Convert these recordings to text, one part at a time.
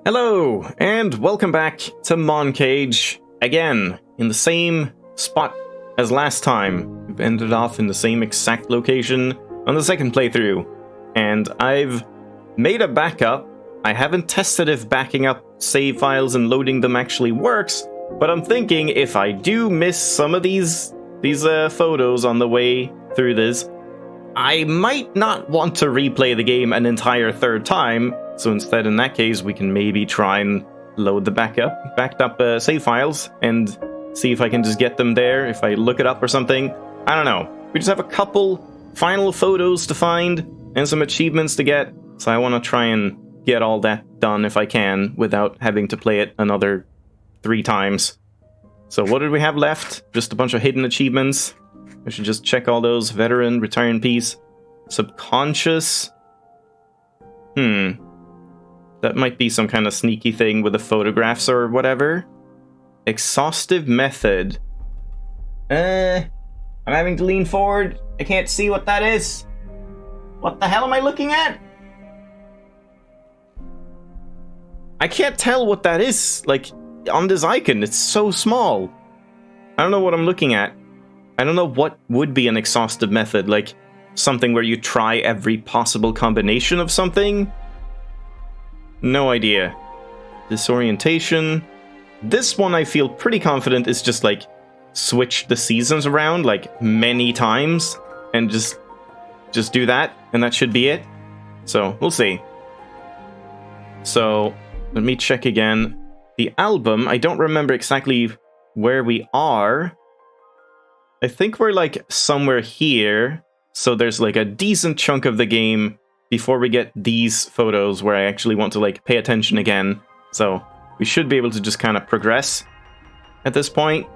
Hello, and welcome back to Moncage, again, in the same spot as last time. We've ended off in the same exact location on the second playthrough, and I've made a backup. I haven't tested if backing up save files and loading them actually works, but I'm thinking if I do miss some of these photos on the way through this, I might not want to replay the game an entire third time. So instead, in that case, we can maybe try and load the backed up save files and see if I can just get them there, if I look it up or something. I don't know. We just have a couple final photos to find and some achievements to get, so I want to try and get all that done if I can without having to play it another 3 times. So what did we have left? Just a bunch of hidden achievements. I should just check all those. Veteran, retire in peace, subconscious. That might be some kind of sneaky thing with the photographs or whatever. Exhaustive method. I'm having to lean forward. I can't see what that is. What the hell am I looking at? I can't tell what that is. Like, on this icon, it's so small. I don't know what I'm looking at. I don't know what would be an exhaustive method. Like, something where you try every possible combination of something? No idea. Disorientation. This one I feel pretty confident is just like switch the seasons around like many times and just do that and that should be it. So we'll see. So let me check again. The album, I don't remember exactly where we are. I think we're like somewhere here. So there's like a decent chunk of the game before we get these photos where I actually want to like pay attention again. So we should be able to just kind of progress at this point.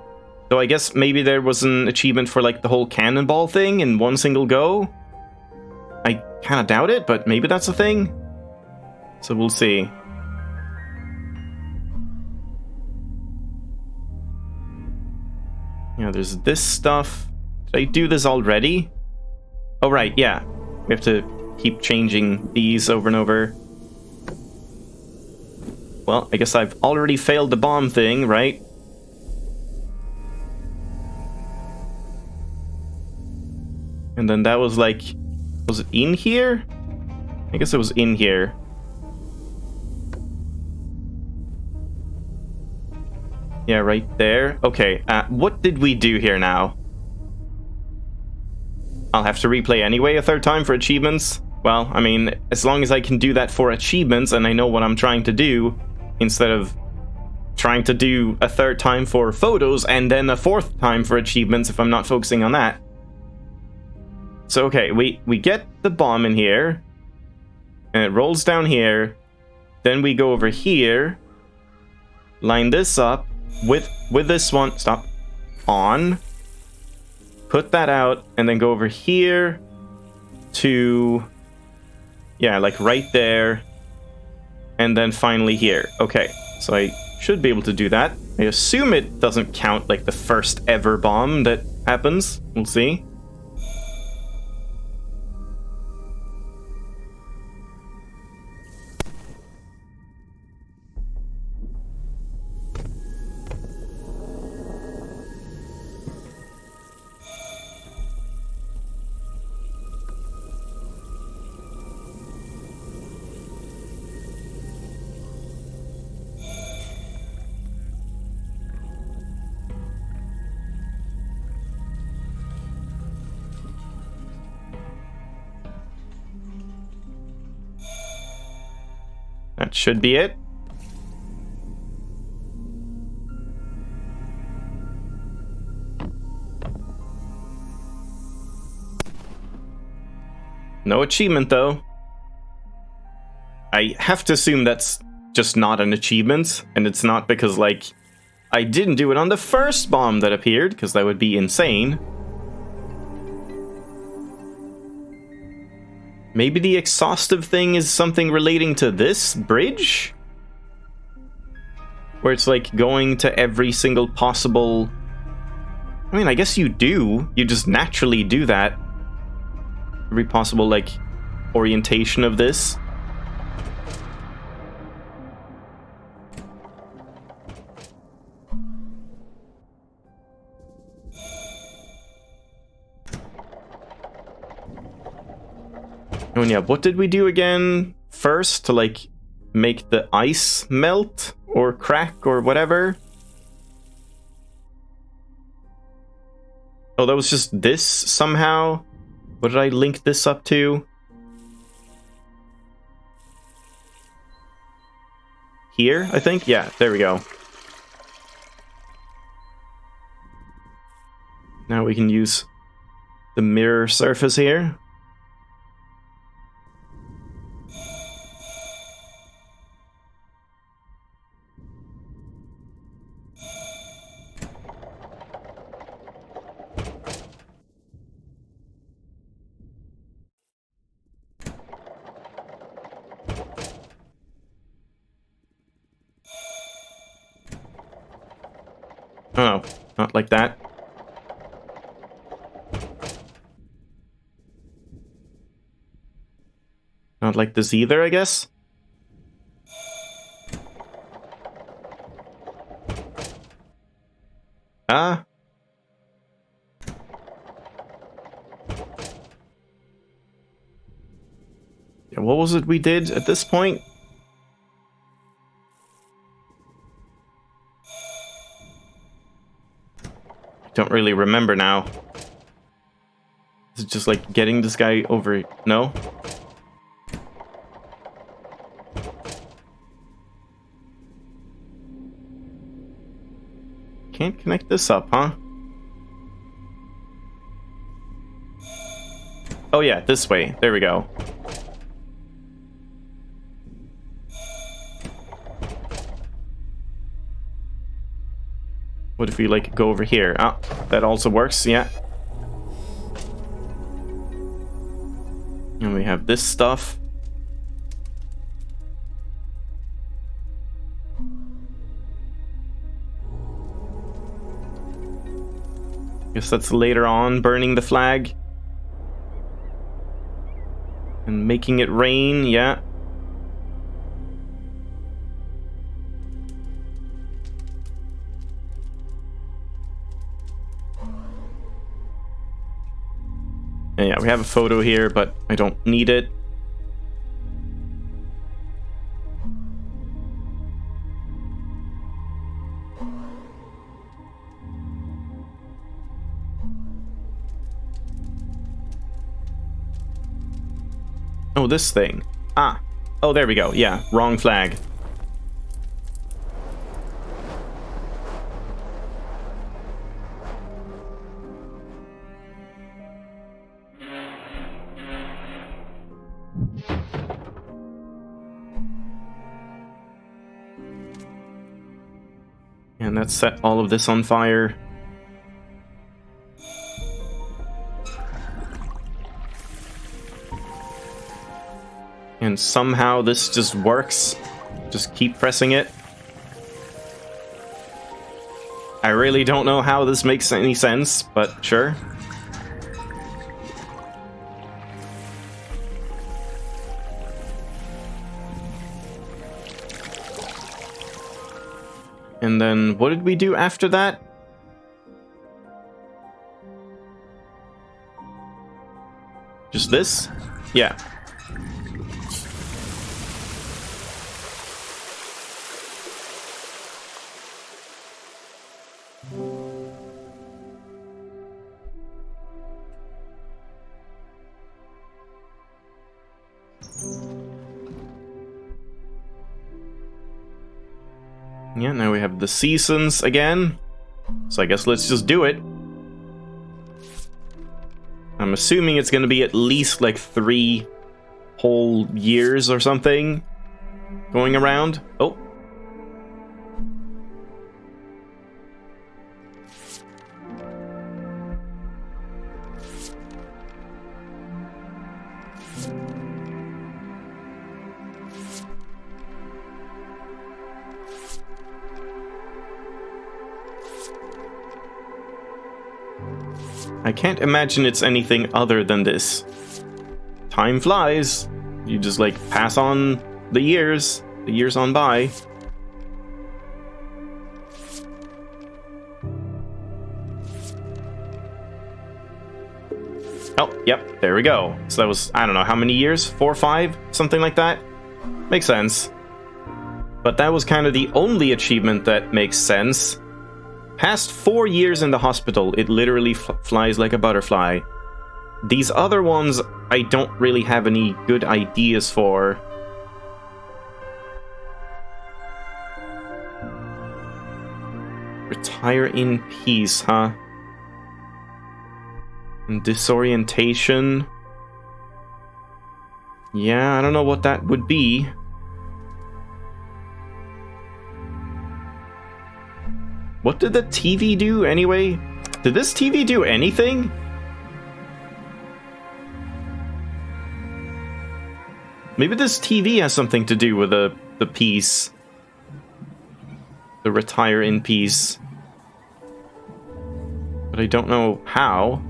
So I guess maybe there was an achievement for like the whole cannonball thing in one single go. I kind of doubt it, but maybe that's a thing. So we'll see. Yeah, there's this stuff. Did I do this already? Oh right, yeah. We have to keep changing these over and over. Well, I guess I've already failed the bomb thing, right? And then that was like... Was it in here? I guess it was in here. Yeah, right there. Okay, what did we do here now? I'll have to replay anyway a third time for achievements. Well, I mean, as long as I can do that for achievements and I know what I'm trying to do, instead of trying to do a third time for photos and then a fourth time for achievements if I'm not focusing on that. So, okay, we get the bomb in here, and it rolls down here, then we go over here, line this up with this one, stop, on, put that out, and then go over here to, yeah, like right there, and then finally here. Okay, so I should be able to do that. I assume it doesn't count like the first ever bomb that happens. We'll see. That should be it. No achievement, though. I have to assume that's just not an achievement, and it's not because, like, I didn't do it on the first bomb that appeared, because that would be insane. Maybe the exhaustive thing is something relating to this bridge? Where it's like going to every single possible... I mean, I guess you do. You just naturally do that. Every possible, like, orientation of this. and yeah, what did we do again first to, like, make the ice melt or crack or whatever? Oh, that was just this somehow? What did I link this up to? Here, I think? Yeah, there we go. Now we can use the mirror surface here. Oh, not like that. Not like this either, I guess? Ah. Yeah, what was it we did at this point? Don't really remember now. Is it just like getting this guy over? No? Can't connect this up, huh? Oh yeah, this way. There we go. What if we, like, go over here? Ah, that also works, yeah. And we have this stuff. Guess that's later on, burning the flag. And making it rain, yeah. And yeah, we have a photo here, but I don't need it. Oh, this thing. Ah. Oh, there we go. Yeah, wrong flag. And that set all of this on fire. And somehow this just works. Just keep pressing it. I really don't know how this makes any sense, but sure. And then, what did we do after that? Just this? Yeah. Yeah, now we have the seasons again. So I guess let's just do it. I'm assuming it's gonna be at least like 3 whole years or something going around. Oh. I can't imagine it's anything other than this. Time flies. You just, like, pass on the years on by. Oh, yep, there we go. So that was, I don't know, how many years? 4 or 5? Something like that? Makes sense. But that was kind of the only achievement that makes sense. Past 4 years in the hospital, it literally flies like a butterfly. These other ones, I don't really have any good ideas for. Retire in peace, huh? And disorientation. Yeah, I don't know what that would be. What did the TV do anyway? Did this TV do anything? Maybe this TV has something to do with the peace. The retire in peace. But I don't know how.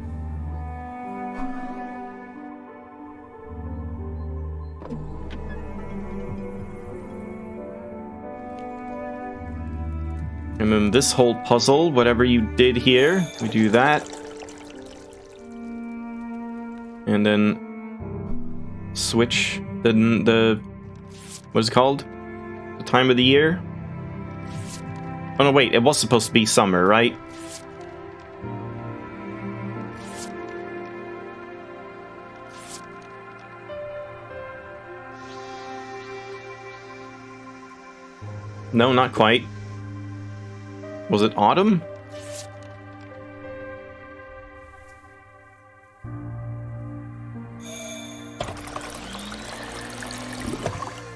And then this whole puzzle, whatever you did here, we do that. And then switch the what is it called? The time of the year? Oh no, wait, it was supposed to be summer, right? No, not quite. Was it autumn?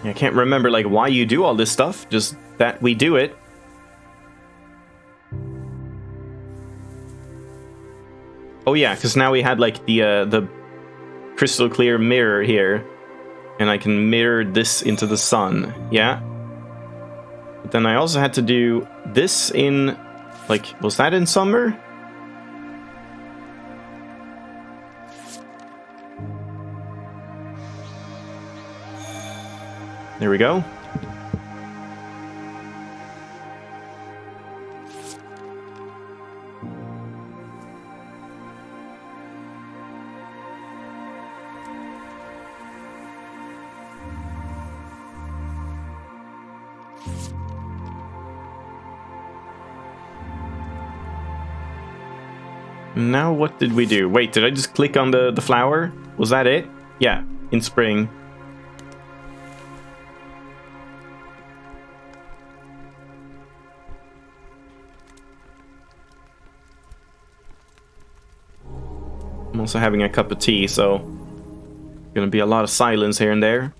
I can't remember like why you do all this stuff, just that we do it. Oh yeah, because now we had like the crystal clear mirror here, and I can mirror this into the sun. Yeah. But then I also had to do this in, like, was that in summer? There we go. Now what did we do? Wait, did I just click on the flower? Was that it? Yeah, in spring. I'm also having a cup of tea, so gonna be a lot of silence here and there.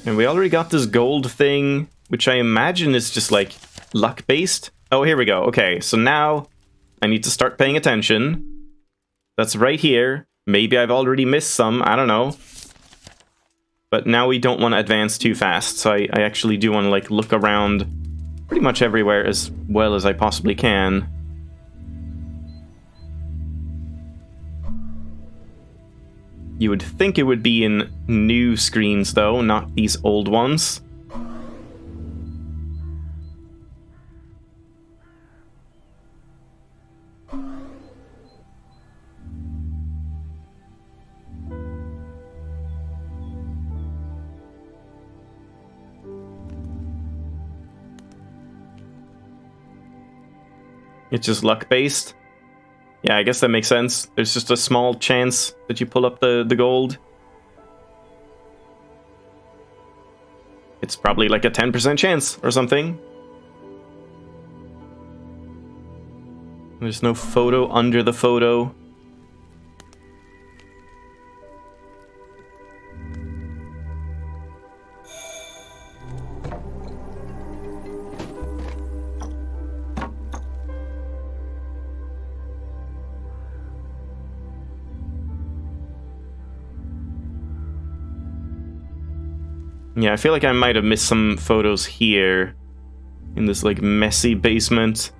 And we already got this gold thing, which I imagine is just like luck-based. Oh, here we go. Okay, so now I need to start paying attention. That's right here. Maybe I've already missed some, I don't know. But now we don't want to advance too fast, so I actually do want to like look around pretty much everywhere as well as I possibly can. You would think it would be in new screens though, not these old ones. It's just luck-based. Yeah, I guess that makes sense. There's just a small chance that you pull up the gold. It's probably like a 10% chance or something. There's no photo under the photo. Yeah, I feel like I might have missed some photos here in this like messy basement.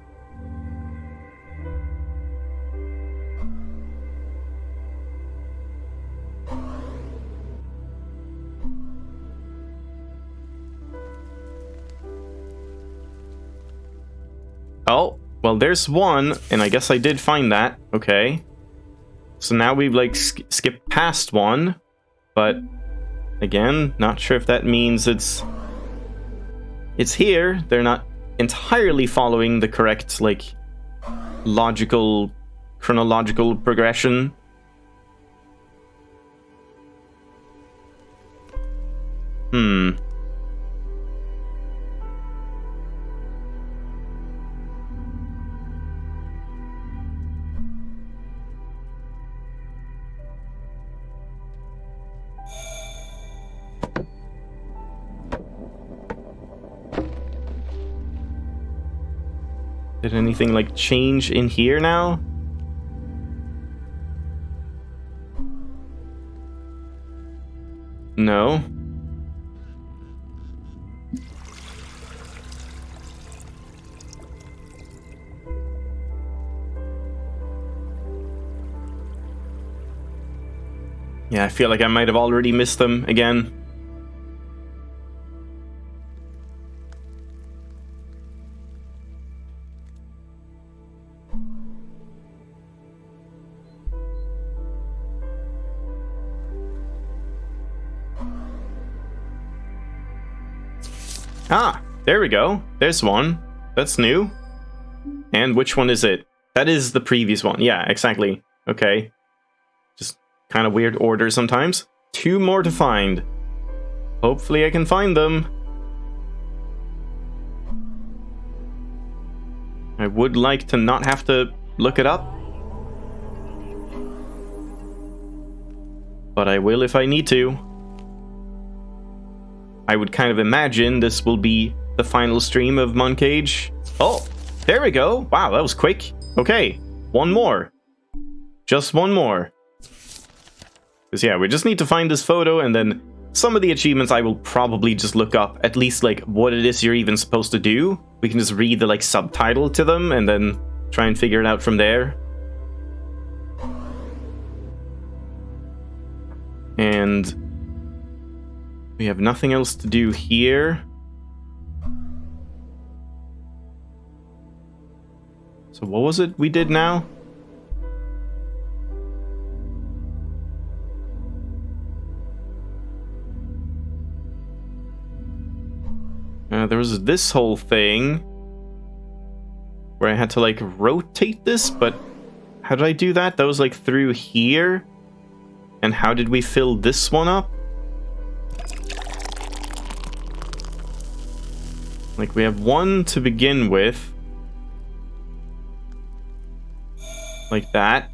Oh, well there's one, and I guess I did find that. Okay. So now we've like skipped past one, but again, not sure if that means it's here. They're not entirely following the correct like logical chronological progression. Did anything like change in here now? No. Yeah, I feel like I might have already missed them again. Ah, there we go. There's one. That's new. And which one is it? That is the previous one. Yeah, exactly. Okay. Just kind of weird order sometimes. 2 more to find. Hopefully I can find them. I would like to not have to look it up. But I will if I need to. I would kind of imagine this will be the final stream of Moncage. Oh, there we go. Wow, that was quick. Okay, one more. Just one more. Because yeah, we just need to find this photo, and then some of the achievements I will probably just look up, at least like what it is you're even supposed to do. We can just read the like subtitle to them and then try and figure it out from there. And we have nothing else to do here. So what was it we did now? There was this whole thing where I had to like rotate this, but how did I do that? That was like through here. And how did we fill this one up? Like we have one to begin with. Like that.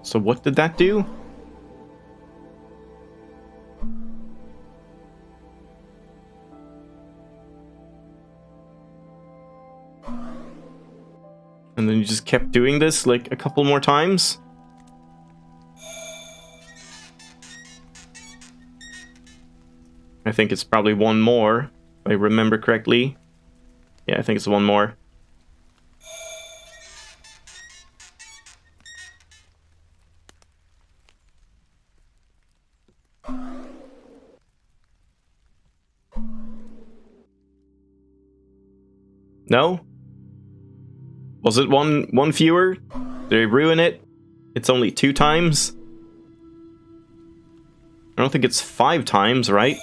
So what did that do? And then you just kept doing this like a couple more times? I think it's probably one more, if I remember correctly. Yeah, I think it's one more. No? Was it one fewer? Did I ruin it? It's only 2 times? I don't think it's 5 times, right?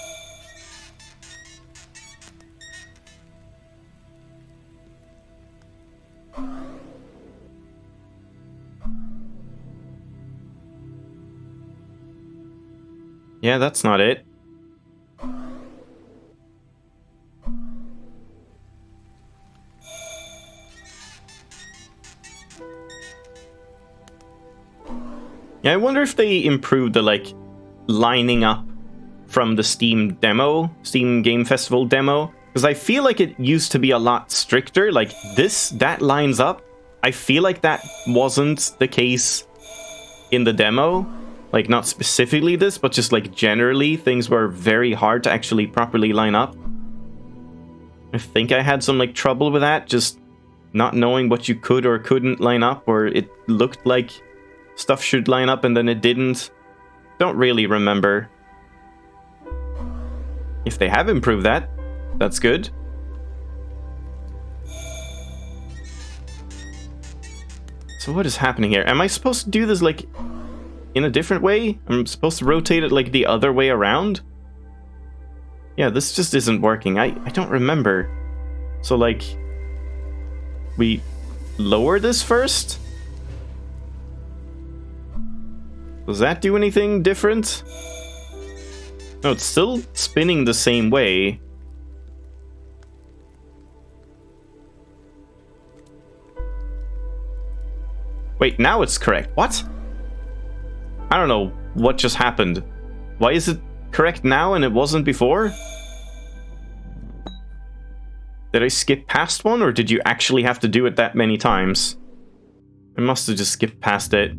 Yeah, that's not it. Yeah, I wonder if they improved the, like, lining up from the Steam Game Festival demo. Because I feel like it used to be a lot stricter. Like, that lines up. I feel like that wasn't the case in the demo. Like, not specifically this, but just, like, generally, things were very hard to actually properly line up. I think I had some, like, trouble with that, just not knowing what you could or couldn't line up, or it looked like stuff should line up and then it didn't. Don't really remember. If they have improved that, that's good. So what is happening here? Am I supposed to do this, like, in a different way? I'm supposed to rotate it, like, the other way around? Yeah, this just isn't working. I don't remember. So, like, we lower this first? Does that do anything different? No, it's still spinning the same way. Wait, now it's correct. What? I don't know what just happened. Why is it correct now and it wasn't before? Did I skip past one, or did you actually have to do it that many times? I must have just skipped past it.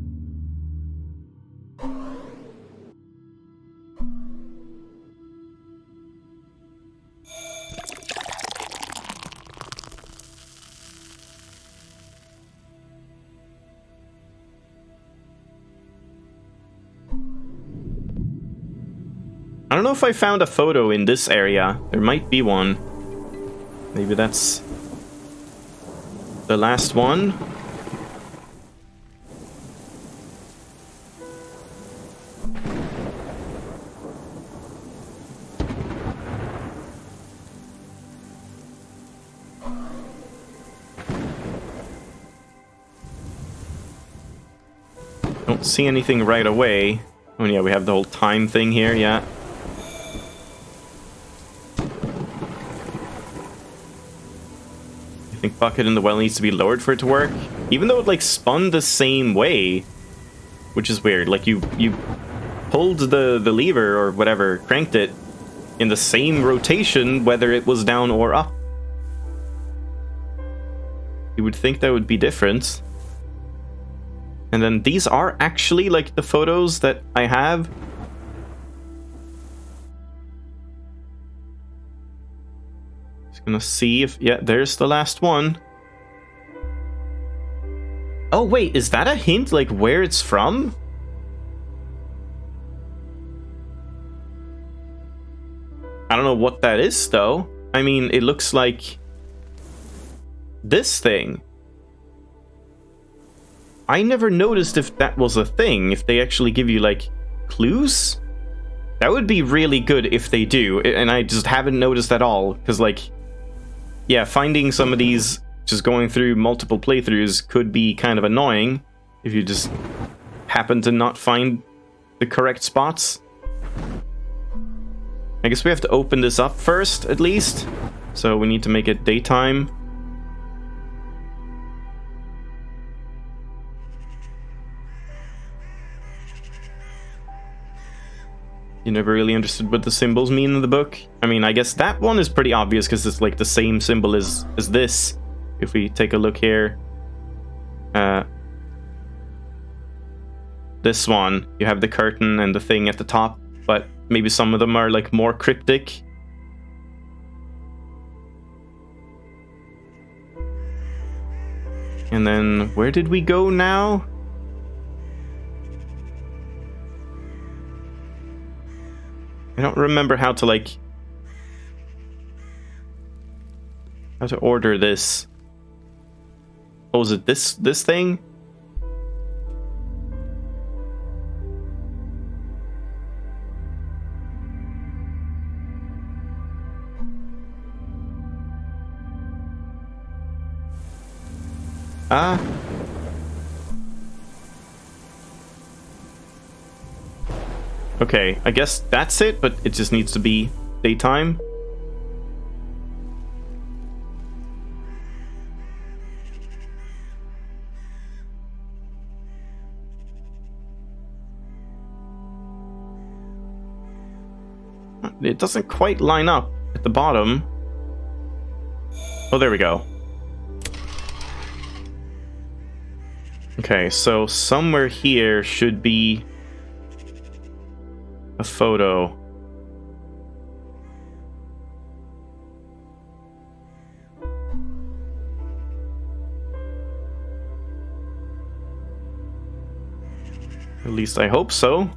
I don't know if I found a photo in this area. There might be one. Maybe that's the last one. Don't see anything right away. Oh yeah, we have the whole time thing here, yeah. I think bucket in the well needs to be lowered for it to work. Even though it, like, spun the same way. Which is weird. Like, you pulled the lever or whatever, cranked it in the same rotation, whether it was down or up. You would think that would be different. And then these are actually, like, the photos that I have. Gonna see if... yeah, there's the last one. Oh, wait, is that a hint, like, where it's from? I don't know what that is, though. I mean, it looks like this thing. I never noticed if that was a thing, if they actually give you, like, clues. That would be really good if they do, and I just haven't noticed at all, because, like... yeah, finding some of these, just going through multiple playthroughs, could be kind of annoying if you just happen to not find the correct spots. I guess we have to open this up first, at least. So we need to make it daytime. You never really understood what the symbols mean in the book? I mean, I guess that one is pretty obvious because it's like the same symbol as this. If we take a look here. This one, you have the curtain and the thing at the top, but maybe some of them are like more cryptic. And then, where did we go now? I don't remember how to, like... how to order this. Oh, is it this thing? Ah. Okay, I guess that's it, but it just needs to be daytime. It doesn't quite line up at the bottom. Oh, there we go. Okay, so somewhere here should be a photo. At least I hope so.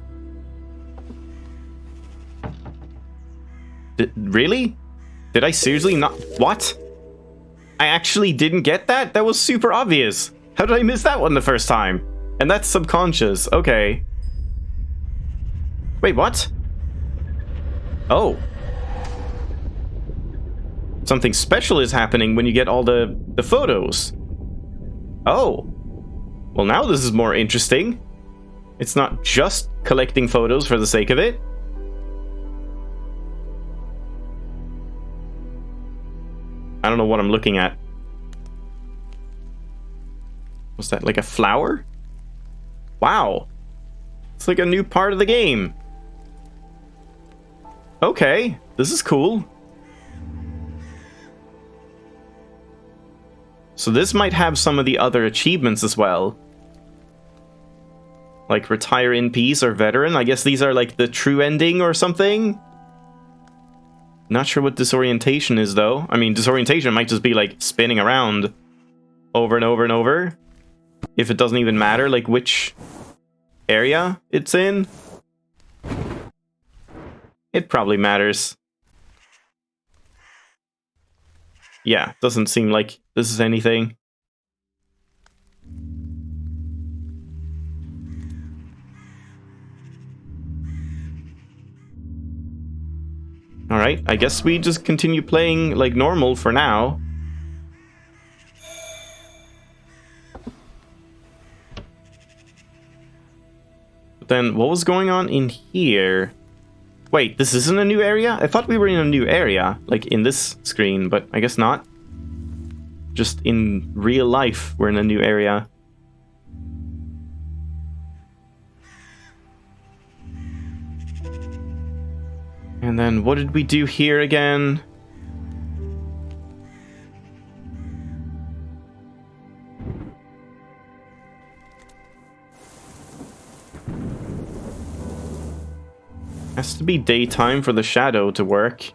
Really? Did I seriously not... what? I actually didn't get that? That was super obvious. How did I miss that one the first time? And that's subconscious. Okay. Wait, what? Oh. Something special is happening when you get all the photos. Oh. Well, now this is more interesting. It's not just collecting photos for the sake of it. I don't know what I'm looking at. Was that like a flower? Wow. It's like a new part of the game. Okay, this is cool. So this might have some of the other achievements as well. Like retire in peace or veteran. I guess these are like the true ending or something. Not sure what disorientation is though. I mean, disorientation might just be like spinning around over and over and over. If it doesn't even matter like which area it's in. It probably matters. Yeah, doesn't seem like this is anything. Alright, I guess we just continue playing like normal for now. But then, what was going on in here? Wait, this isn't a new area? I thought we were in a new area, like in this screen, but I guess not. Just in real life, we're in a new area. And then what did we do here again? Has to be daytime for the shadow to work.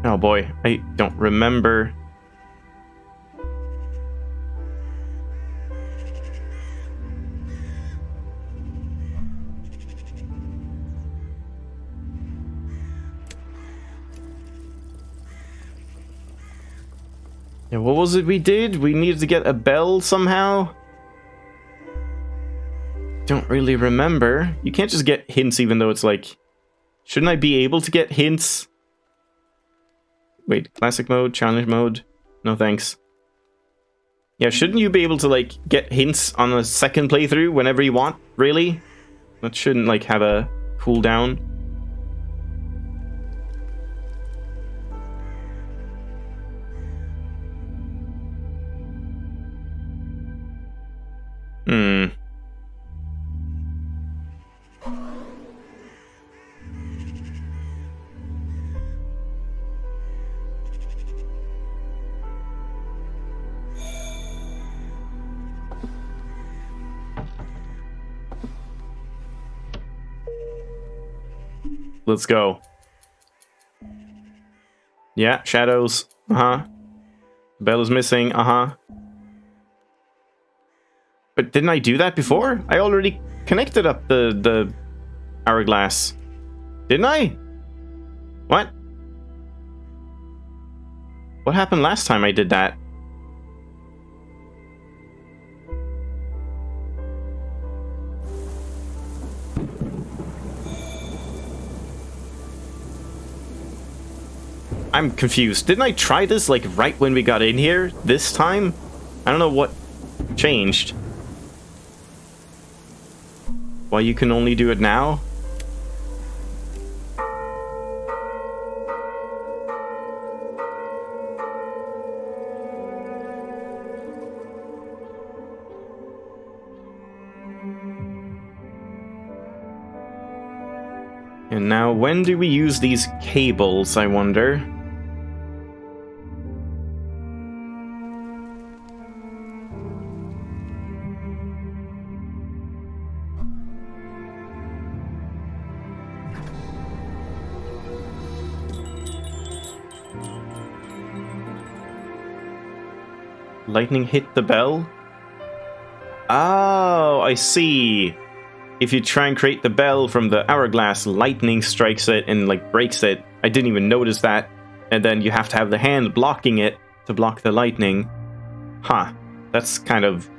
Oh boy, I don't remember. Yeah, what was it we did? We needed to get a bell somehow? Don't really remember. You can't just get hints even though it's like... Shouldn't I be able to get hints? Wait, classic mode, challenge mode? No thanks. Yeah, shouldn't you be able to like get hints on a second playthrough whenever you want? Really? That shouldn't like have a cooldown. Let's go. Yeah, shadows. Uh-huh. Bell is missing. Uh-huh. But didn't I do that before? I already connected up the hourglass. Didn't I? What? What happened last time I did that? I'm confused. Didn't I try this like right when we got in here this time? I don't know what changed. Why you can only do it now? And now when do we use these cables, I wonder? Lightning hit the bell? Oh, I see. If you try and create the bell from the hourglass, lightning strikes it and like breaks it. I didn't even notice that. And then you have to have the hand blocking it to block the lightning. Huh. That's kind of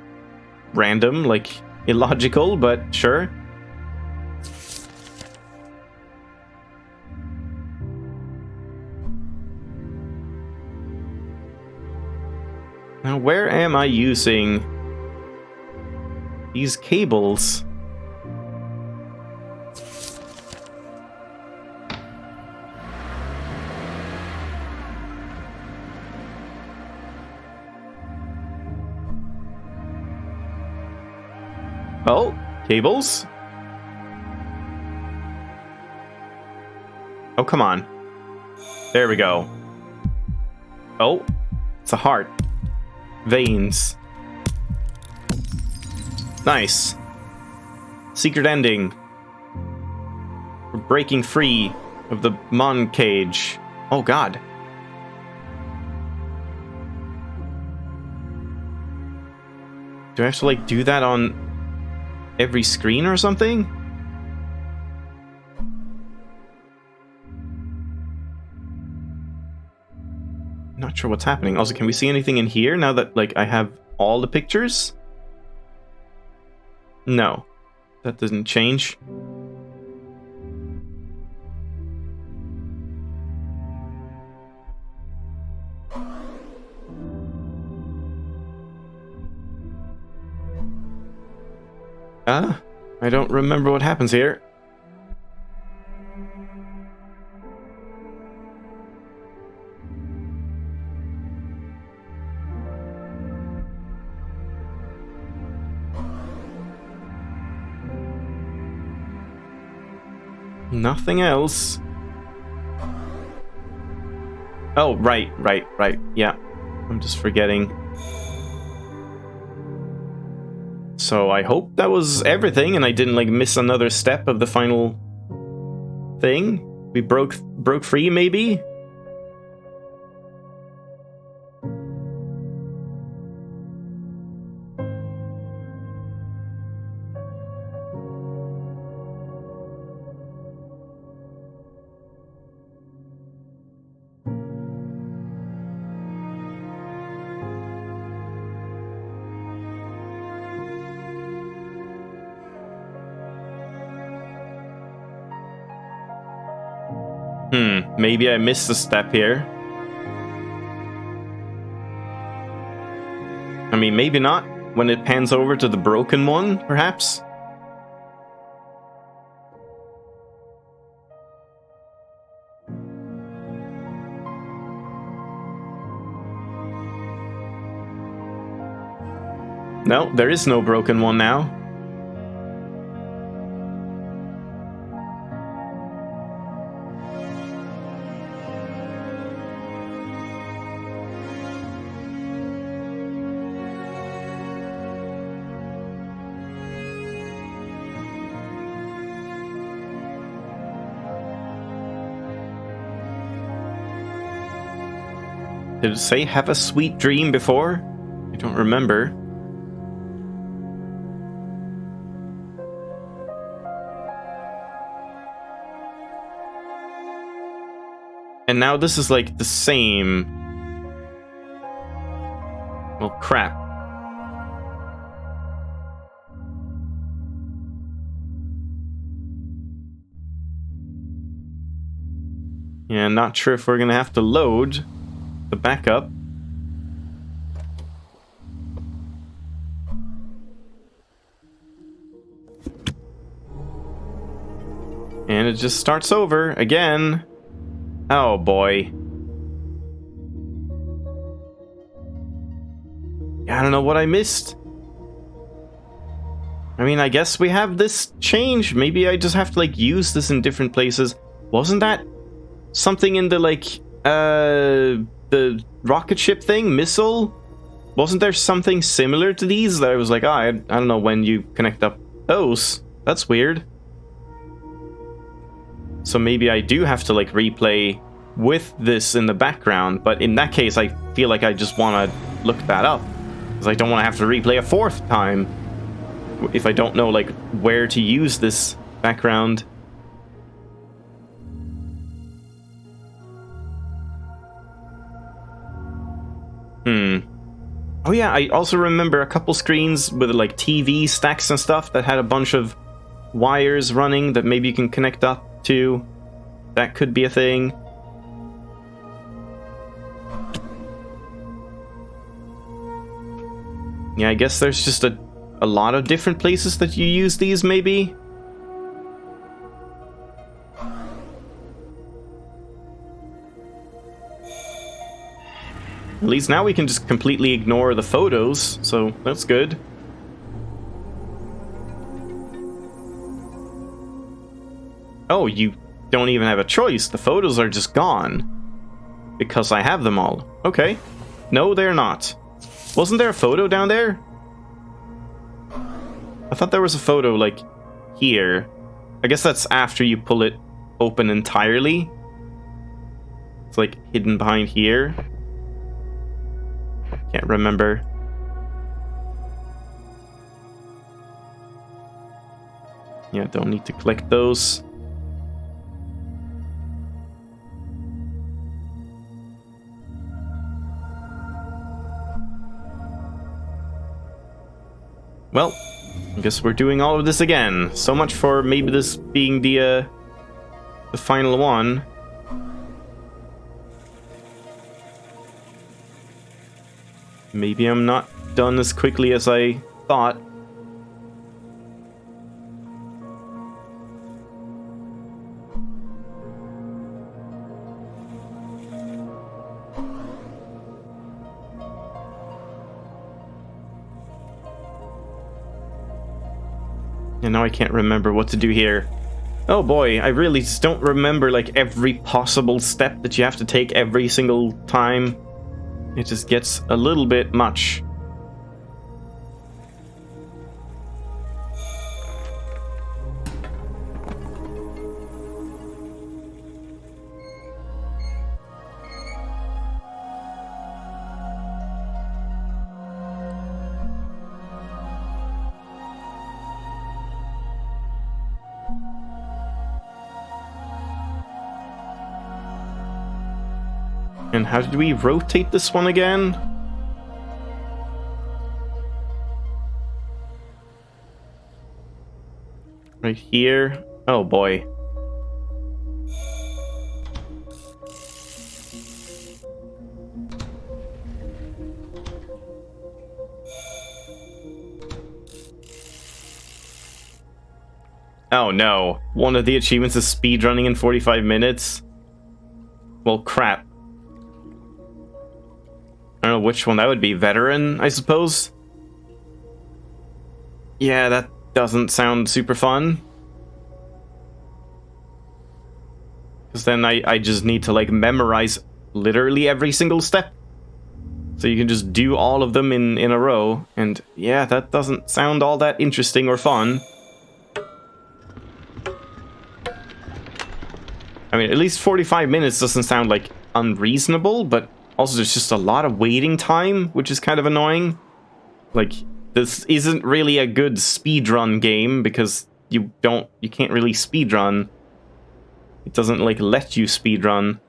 random, like illogical, but sure. Now, where am I using these cables? Oh, cables? Oh, come on. There we go. Oh, it's a heart. Veins. Nice. Secret ending. We're breaking free of the Moncage. Oh, God. Do I have to, like, do that on every screen or something? Not sure what's happening. Also, can we see anything in here now that, like, I have all the pictures? No. That doesn't change. I don't remember what happens here. Nothing else. Oh, right. Yeah. I'm just forgetting. So I hope that was everything and I didn't like miss another step of the final thing. We broke free, maybe? Maybe I missed a step here. I mean, maybe not. When it pans over to the broken one, perhaps? No, there is no broken one now. Did it say have a sweet dream before? I don't remember. And now this is like the same. Well, crap. Yeah, not sure if we're gonna have to load the backup. And it just starts over again. Oh boy. I don't know what I missed. I mean, I guess we have this change. Maybe I just have to like use this in different places. Wasn't that something in the like the rocket ship thing, missile? Wasn't there something similar to these that I was like, I don't know when you connect up those. That's weird. So maybe I do have to like replay with this in the background, but in that case I feel like I just want to look that up because I don't want to have to replay a fourth time. if I don't know, like, where to use this background. Oh yeah, I also remember a couple screens with, like, TV stacks and stuff that had a bunch of wires running that maybe you can connect up to. That could be a thing. Yeah, I guess there's just a lot of different places that you use these, maybe? At least now we can just completely ignore the photos, so that's good. Oh, you don't even have a choice. The photos are just gone. Because I have them all. Okay. No, they're not. Wasn't there a photo down there? I thought there was a photo, like, here. I guess that's after you pull it open entirely. It's, like, hidden behind here. Can't remember. Yeah, don't need to collect those. Well, I guess we're doing all of this again. So much for maybe this being the final one. Maybe I'm not done as quickly as I thought. And now I can't remember what to do here. Oh boy, I really just don't remember, like, every possible step that you have to take every single time. It just gets a little bit much. And how did we rotate this one again? Right here. Oh boy. Oh no. One of the achievements is speedrunning in 45 minutes. Well, crap. I don't know which one that would be. Veteran, I suppose? Yeah, that doesn't sound super fun. Because then I just need to, like, memorize literally every single step. So you can just do all of them in a row. And yeah, that doesn't sound all that interesting or fun. I mean, at least 45 minutes doesn't sound, like, unreasonable, but also there's just a lot of waiting time, which is kind of annoying. Like, this isn't really a good speedrun game because you can't really speedrun. It doesn't, like, let you speedrun.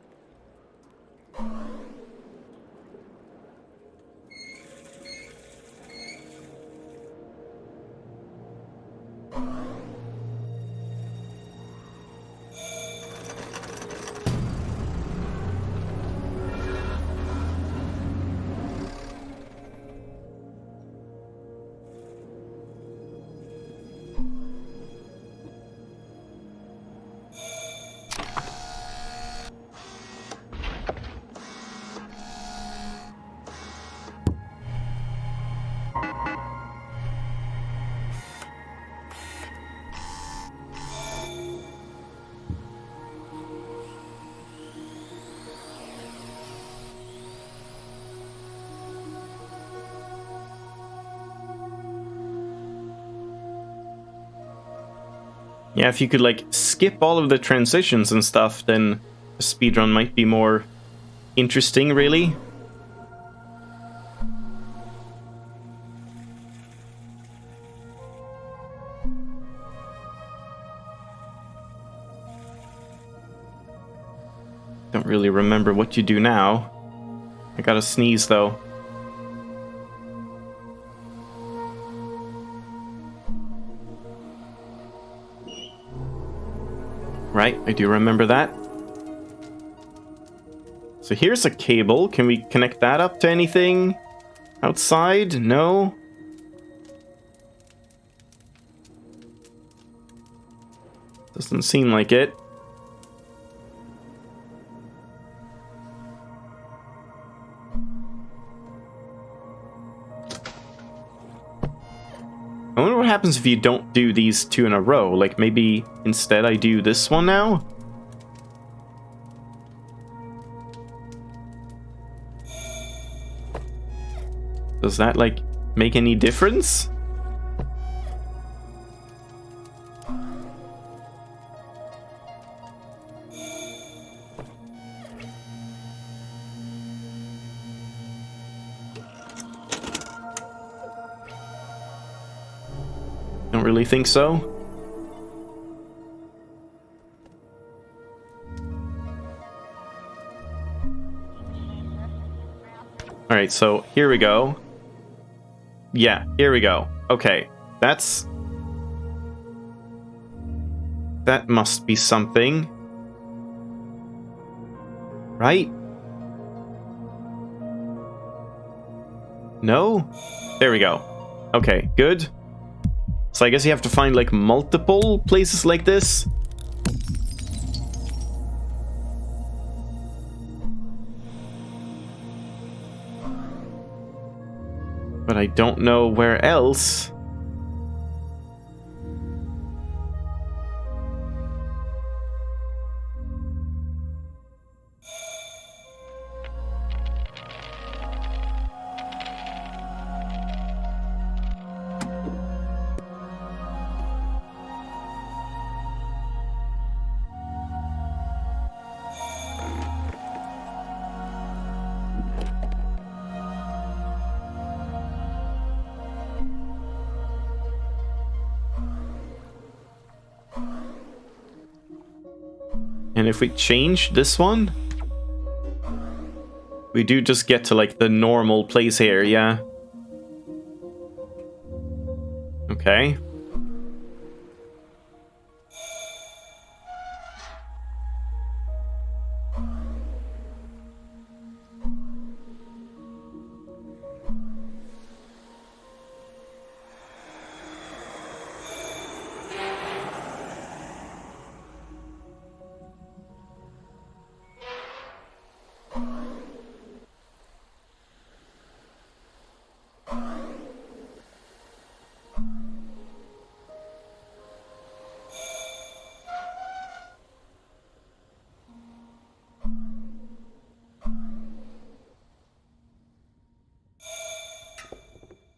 Yeah, if you could, like, skip all of the transitions and stuff, then a speedrun might be more interesting, really. Don't really remember what you do now. I gotta sneeze, though. Right, I do remember that. So here's a cable. Can we connect that up to anything outside? No? Doesn't seem like it. I wonder what happens if you don't do these two in a row. Like, maybe instead I do this one now? Does that, like, make any difference? Don't really think so. Alright, so here we go. Yeah, here we go. Okay, that must be something. Right? No? There we go. Okay, good. So I guess you have to find, like, multiple places like this. But I don't know where else. And if we change this one, we do just get to, like, the normal place here, yeah? Okay.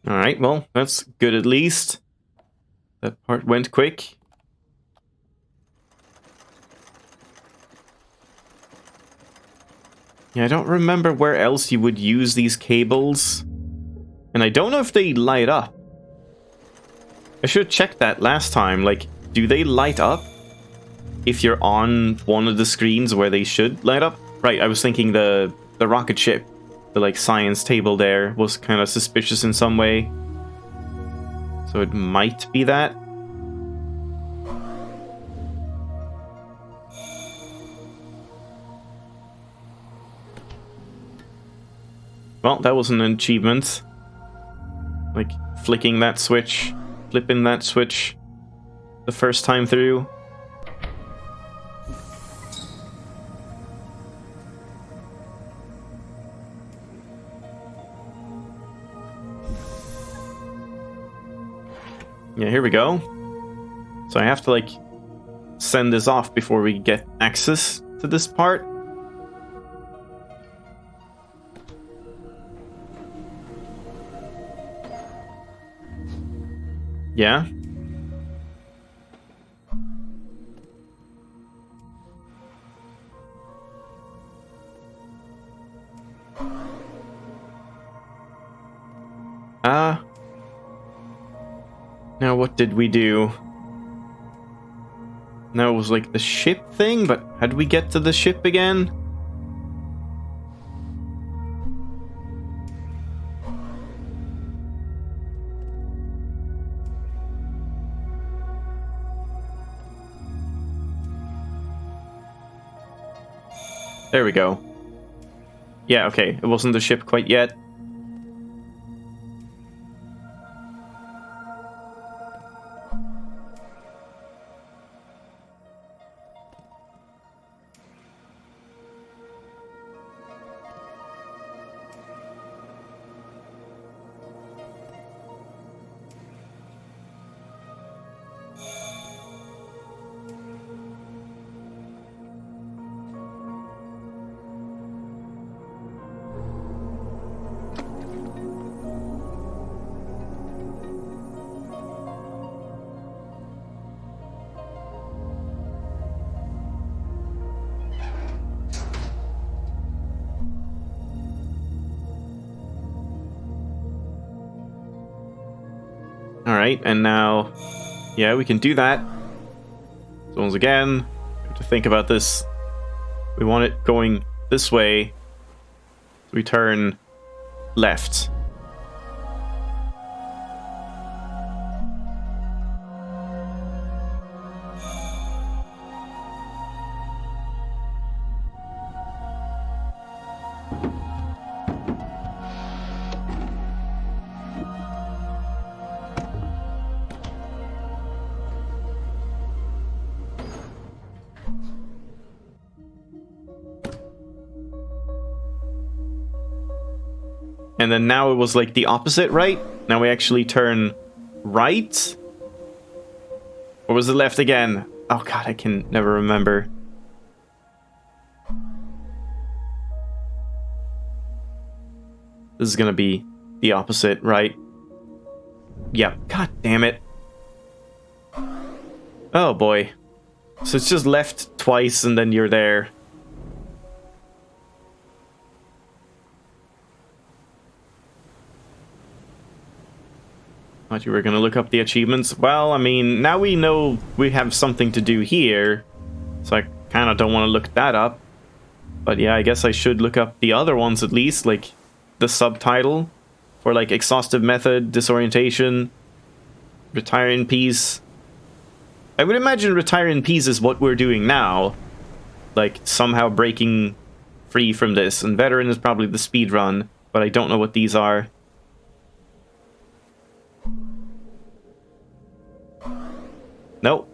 Alright, well, that's good at least. That part went quick. Yeah, I don't remember where else you would use these cables. And I don't know if they light up. I should have checked that last time. Like, do they light up if you're on one of the screens where they should light up? Right, I was thinking the rocket ship. The, like, science table there was kind of suspicious in some way. So it might be that. Well, that was an achievement. Like, flicking that switch, flipping that switch the first time through. Yeah, here we go. So I have to, like, send this off before we get access to this part. Yeah. Now what did we do? Now it was like the ship thing, but how did we get to the ship again? There we go. Yeah, okay. It wasn't the ship quite yet. Alright, and now, yeah, we can do that. So once again, we have to think about this. We want it going this way. So we turn left. And then now it was like the opposite, right? Now we actually turn right? Or was it left again? Oh god, I can never remember. This is gonna be the opposite, right? Yeah, god damn it. Oh boy. So it's just left twice and then you're there. Thought you were gonna look up the achievements. Well, I mean, now we know we have something to do here, so I kind of don't want to look that up. But yeah, I guess I should look up the other ones at least, like the subtitle for like exhaustive method, disorientation, retire in peace. I would imagine retire in peace is what we're doing now, like somehow breaking free from this, and veteran is probably the speed run, but I don't know what these are. Nope.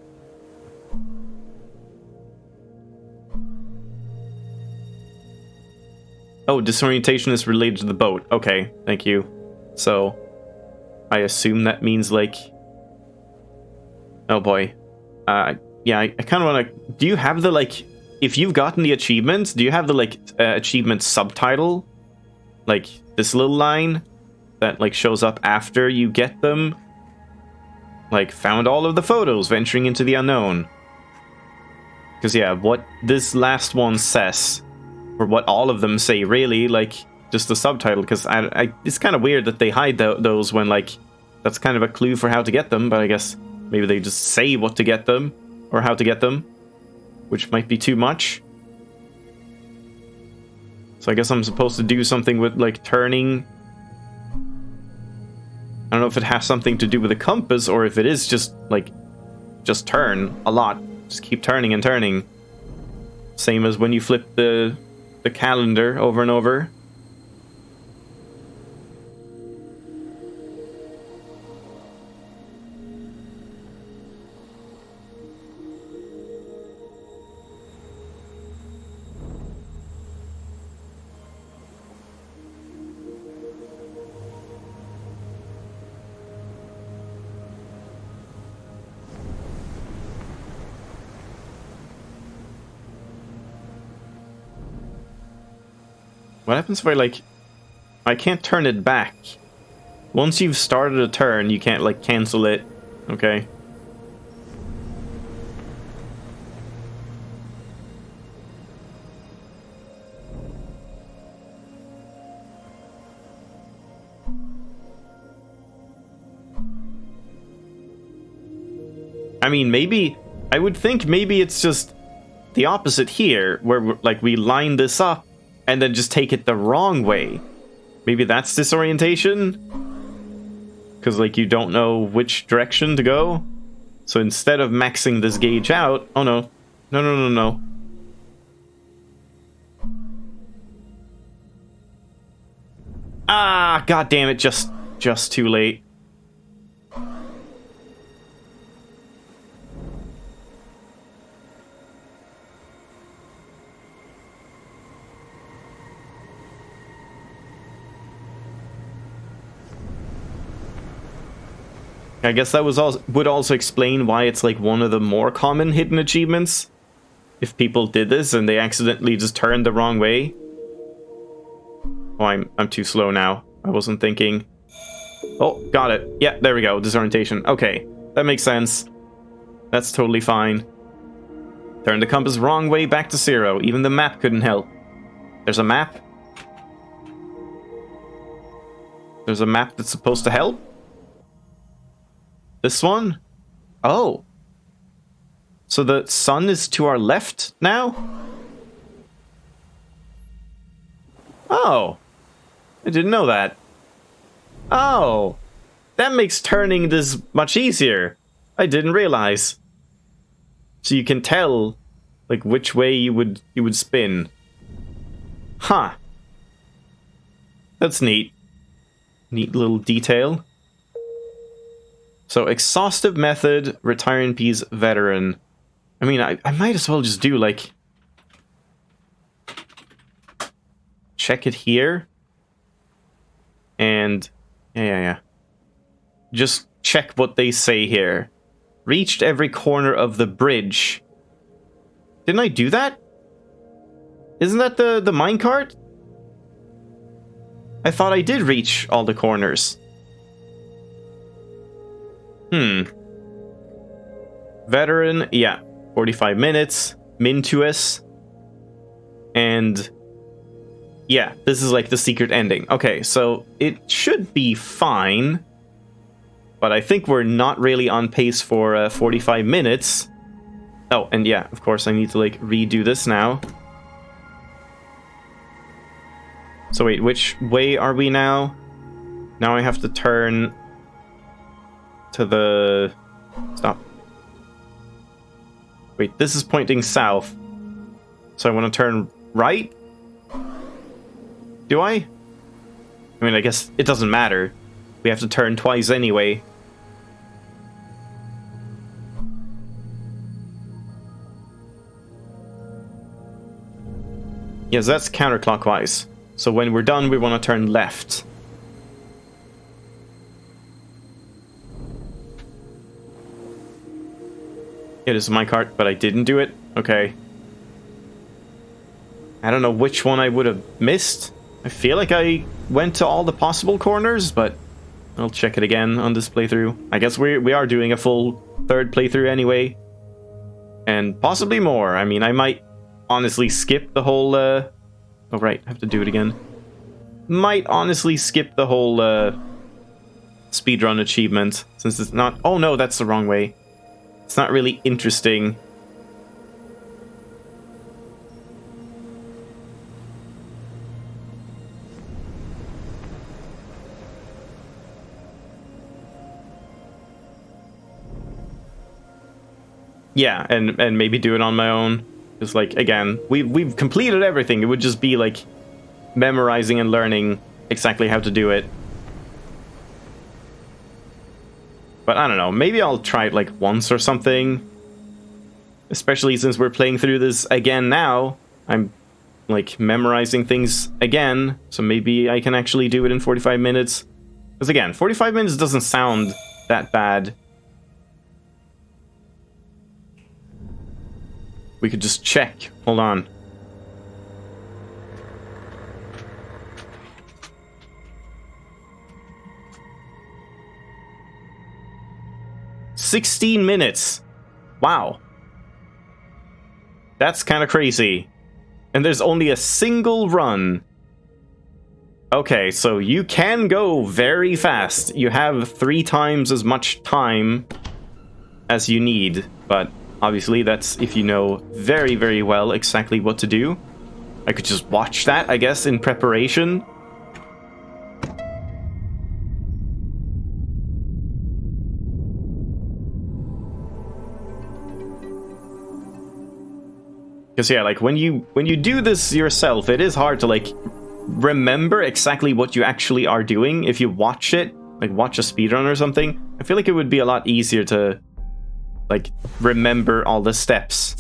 Oh, disorientation is related to the boat. Okay, thank you. So, I assume that means like... Oh boy. Yeah, I kind of want to... Do you have the, like... If you've gotten the achievements, do you have the, like, achievement subtitle? Like, this little line that, like, shows up after you get them? Like, found all of the photos, venturing into the unknown. Because, yeah, what this last one says, or what all of them say, really, like, just the subtitle, because it's kind of weird that they hide those when, like, that's kind of a clue for how to get them, but I guess maybe they just say what to get them, or how to get them, which might be too much. So I guess I'm supposed to do something with, like, turning... I don't know if it has something to do with the compass, or if it is just, like, just turn a lot. Just keep turning and turning. Same as when you flip the calendar over and over. What happens if I, like... I can't turn it back. Once you've started a turn, you can't, like, cancel it. Okay. I mean, maybe... I would think maybe it's just the opposite here, where, like, we line this up and then just take it the wrong way. Maybe that's disorientation? Because, like, you don't know which direction to go? So instead of maxing this gauge out... Oh, no. No, no, no, no. Ah, god damn it, just too late. I guess that would also explain why it's like one of the more common hidden achievements. If people did this and they accidentally just turned the wrong way. Oh, I'm too slow now. I wasn't thinking. Oh, got it. Yeah, there we go. Disorientation. Okay, that makes sense. That's totally fine. Turn the compass wrong way back to 0. Even the map couldn't help. There's a map. There's a map that's supposed to help. This one? Oh. So the sun is to our left now? Oh. I didn't know that. Oh. That makes turning this much easier. I didn't realize. So you can tell, like, which way you would spin. Huh. That's neat. Neat little detail. So, exhaustive method, retiring piece, veteran. I mean, I might as well just do, like... check it here. And... Yeah. Just check what they say here. Reached every corner of the bridge. Didn't I do that? Isn't that the minecart? I thought I did reach all the corners. Veteran, yeah. 45 minutes. Mintuous. And... yeah, this is like the secret ending. Okay, so it should be fine. But I think we're not really on pace for 45 minutes. Oh, and yeah, of course I need to like redo this now. So wait, which way are we now? Now I have to turn to the... stop. Wait, this is pointing south. So I want to turn right? Do I? I mean, I guess it doesn't matter. We have to turn twice anyway. Yes, that's counterclockwise. So when we're done, we want to turn left. It is my cart, but I didn't do it. Okay. I don't know which one I would have missed. I feel like I went to all the possible corners, but I'll check it again on this playthrough. I guess we are doing a full third playthrough anyway. And possibly more. I mean, I might honestly skip the whole... oh, right. I have to do it again. Might honestly skip the whole speedrun achievement, since it's not... oh, no, that's the wrong way. It's not really interesting. Yeah, and maybe do it on my own. Just like, again, we've completed everything. It would just be like memorizing and learning exactly how to do it. But I don't know, maybe I'll try it like once or something. Especially since we're playing through this again now. I'm like memorizing things again, so maybe I can actually do it in 45 minutes. Because again, 45 minutes doesn't sound that bad. We could just check. Hold on. $16 minutes. Wow. That's kind of crazy. And there's only a single run. Okay, so you can go very fast. You have 3 times as much time as you need, but obviously that's if you know very, very well exactly what to do. I could just watch that, I guess, in preparation. Because yeah, like when you do this yourself, it is hard to like remember exactly what you actually are doing if you watch it, like watch a speedrun or something. I feel like it would be a lot easier to like remember all the steps.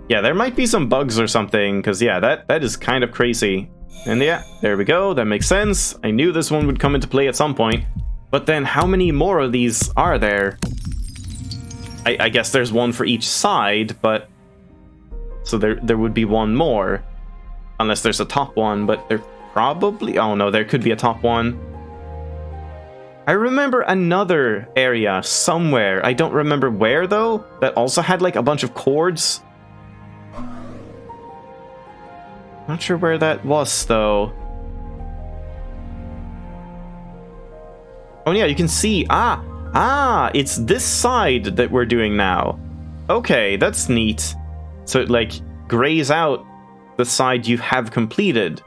Yeah, there might be some bugs or something, because yeah, that is kind of crazy. And yeah, there we go, that makes sense. I knew this one would come into play at some point. But then how many more of these are there? I guess there's one for each side, but... So there would be one more. Unless there's a top one, but there probably... Oh no, there could be a top one. I remember another area somewhere. I don't remember where though. That also had like a bunch of chords. Not sure where that was though. Oh yeah, you can see. It's this side that we're doing now. Okay, that's neat. So it like grays out the side you have completed.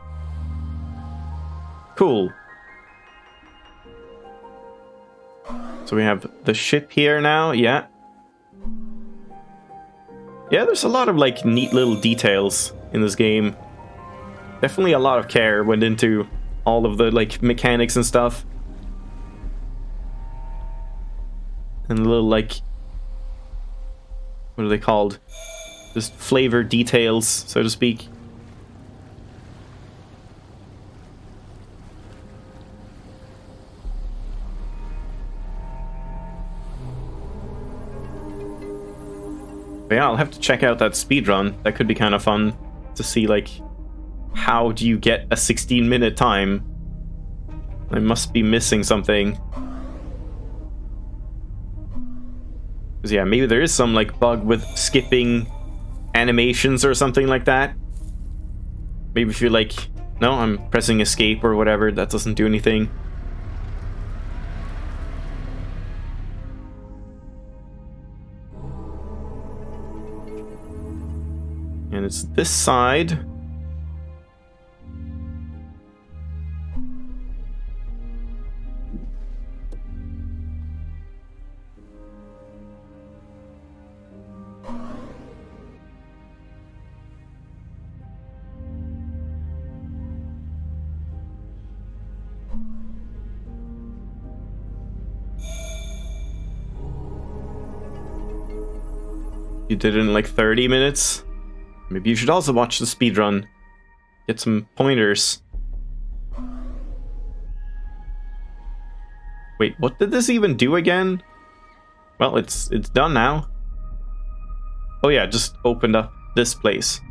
Cool. So we have the ship here now, yeah. Yeah, there's a lot of like neat little details in this game. Definitely a lot of care went into all of the like mechanics and stuff. And little like, what are they called? Just flavor details, so to speak. But yeah, I'll have to check out that speedrun. That could be kind of fun to see, like, how do you get a 16-minute time? I must be missing something. Because yeah, maybe there is some, like, bug with skipping animations or something like that. Maybe if you're like, no, I'm pressing escape or whatever, that doesn't do anything. And it's this side. You did it in like 30 minutes? Maybe you should also watch the speedrun. Get some pointers. Wait, what did this even do again? Well, it's done now. Oh yeah, just opened up this place.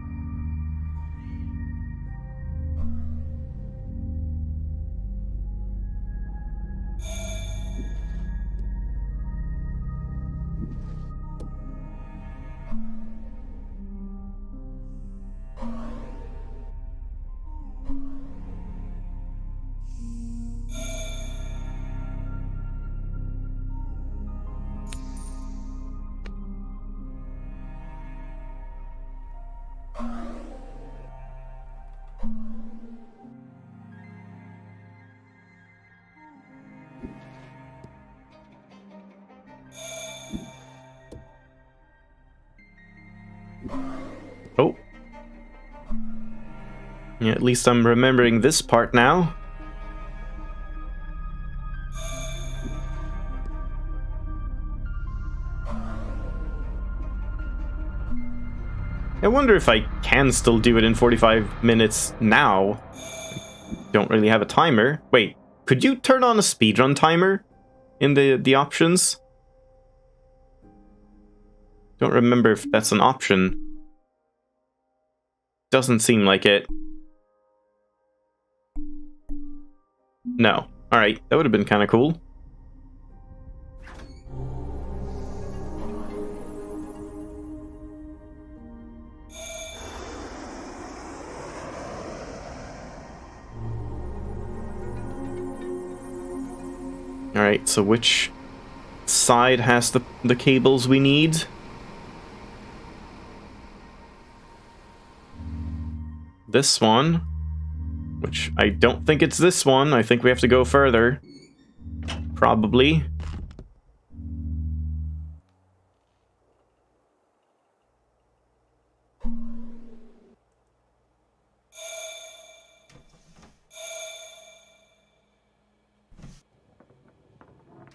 Oh. Yeah, at least I'm remembering this part now. I wonder if I can still do it in 45 minutes now. Don't really have a timer. Wait, could you turn on a speedrun timer in the options? Don't remember if that's an option. Doesn't seem like it. No. Alright, that would have been kind of cool. Alright, so which side has the cables we need? This one. Which I don't think it's this one. I think we have to go further. Probably.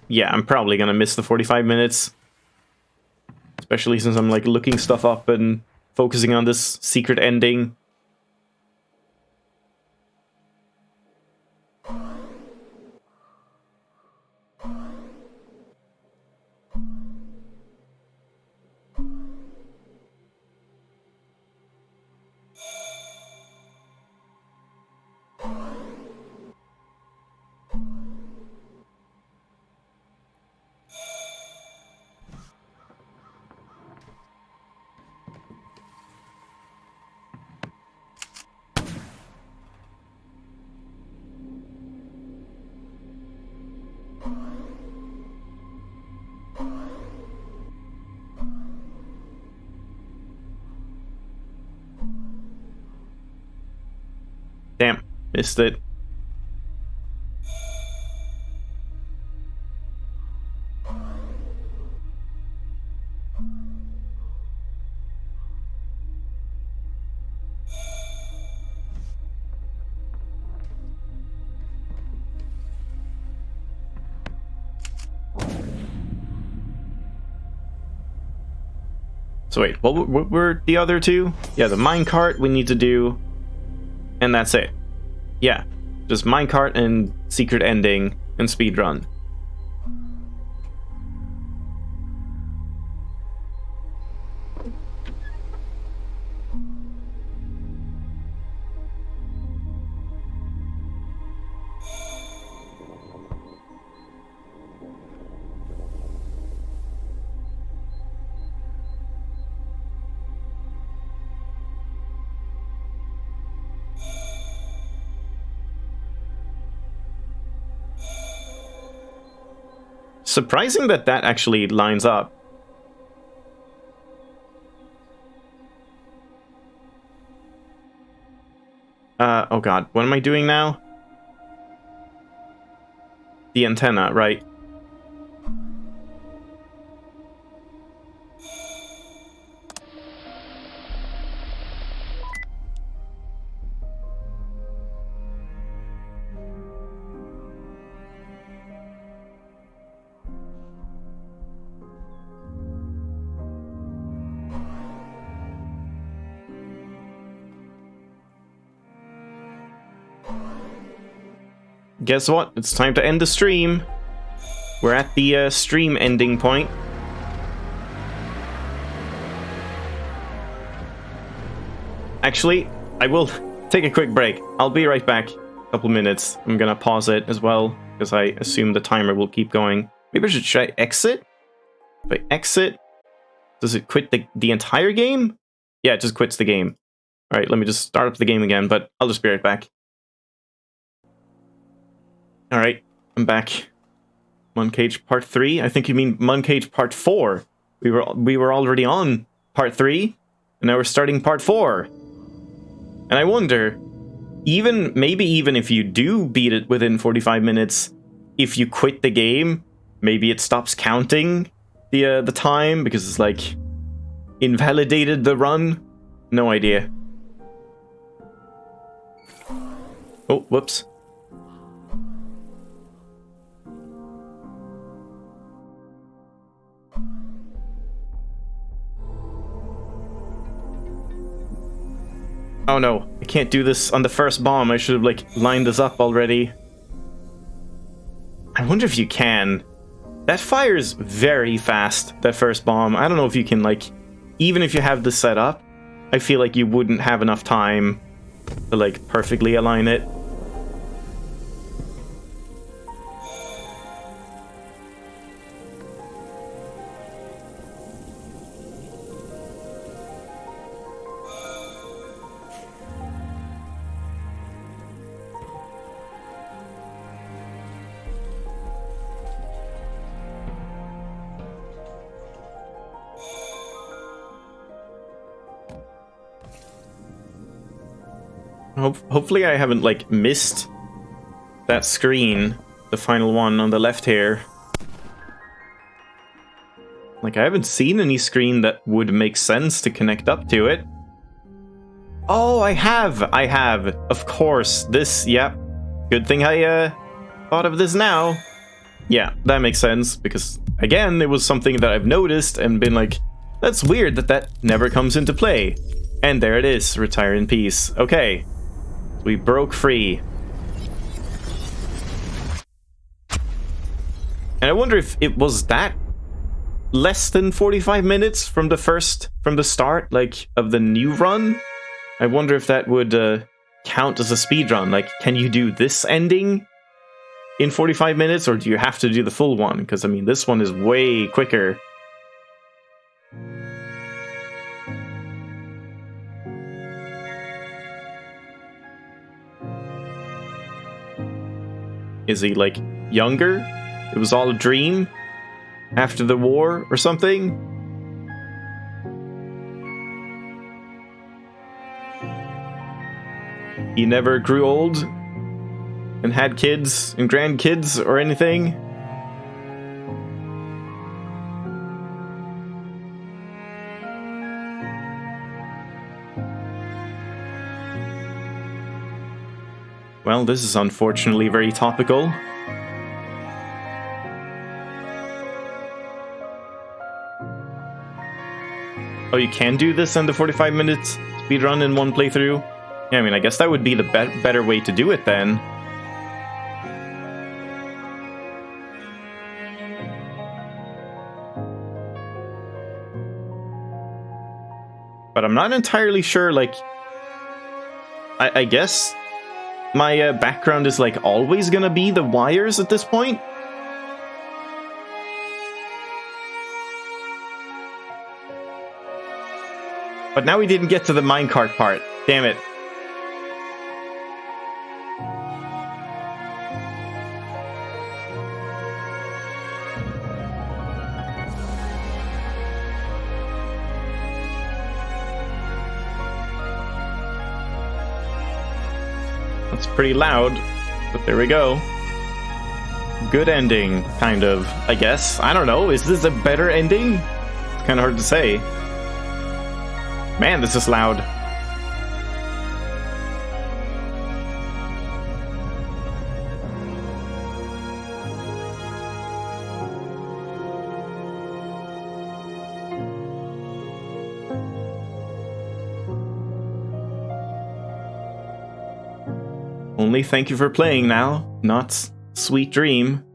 yeah, I'm probably gonna miss the 45 minutes. Especially since I'm like looking stuff up and focusing on this secret ending. Damn, missed it. So wait, what were the other two? Yeah, the minecart we need to do, and that's it. Yeah, just minecart and secret ending and speedrun. Surprising that that actually lines up. Oh god, what am I doing now? The antenna, right? Guess what? It's time to end the stream. We're at the stream ending point. Actually, I will take a quick break. I'll be right back. A couple minutes. I'm gonna pause it as well, because I assume the timer will keep going. Maybe should I exit? If I exit, does it quit the entire game? Yeah, it just quits the game. Alright, let me just start up the game again, but I'll just be right back. Alright, I'm back. Moncage Part 3? I think you mean Moncage Part 4. We were already on Part 3, and now we're starting Part 4. And I wonder, maybe even if you do beat it within 45 minutes, if you quit the game, maybe it stops counting the time, because it's like invalidated the run? No idea. Oh, whoops. Oh no, I can't do this on the first bomb. I should have, like, lined this up already. I wonder if you can. That fires very fast, that first bomb. I don't know if you can, like, even if you have this set up, I feel like you wouldn't have enough time to, like, perfectly align it. Hopefully I haven't, like, missed that screen, the final one on the left here. Like, I haven't seen any screen that would make sense to connect up to it. Oh, I have! Of course. This, yep. Good thing I, thought of this now. Yeah, that makes sense, because, again, it was something that I've noticed and been like, that's weird that that never comes into play. And there it is, retire in peace. Okay, we broke free. And I wonder if it was that less than 45 minutes from the start, like, of the new run. I wonder if that would count as a speedrun. Like, can you do this ending in 45 minutes, or do you have to do the full one? Because, I mean, this one is way quicker. Is he, like, younger? It was all a dream? After the war or something? He never grew old and had kids and grandkids or anything? Well, this is unfortunately very topical. Oh, you can do this in the 45 minutes speedrun in one playthrough? Yeah, I mean, I guess that would be the better way to do it then. But I'm not entirely sure, like... I guess my background is, like, always gonna be the wires at this point? But now we didn't get to the minecart part. Damn it. That's pretty loud, but there we go. Good ending, kind of, I guess. I don't know, is this a better ending? It's kind of hard to say. Man, this is loud. Only thank you for playing now, not sweet dream.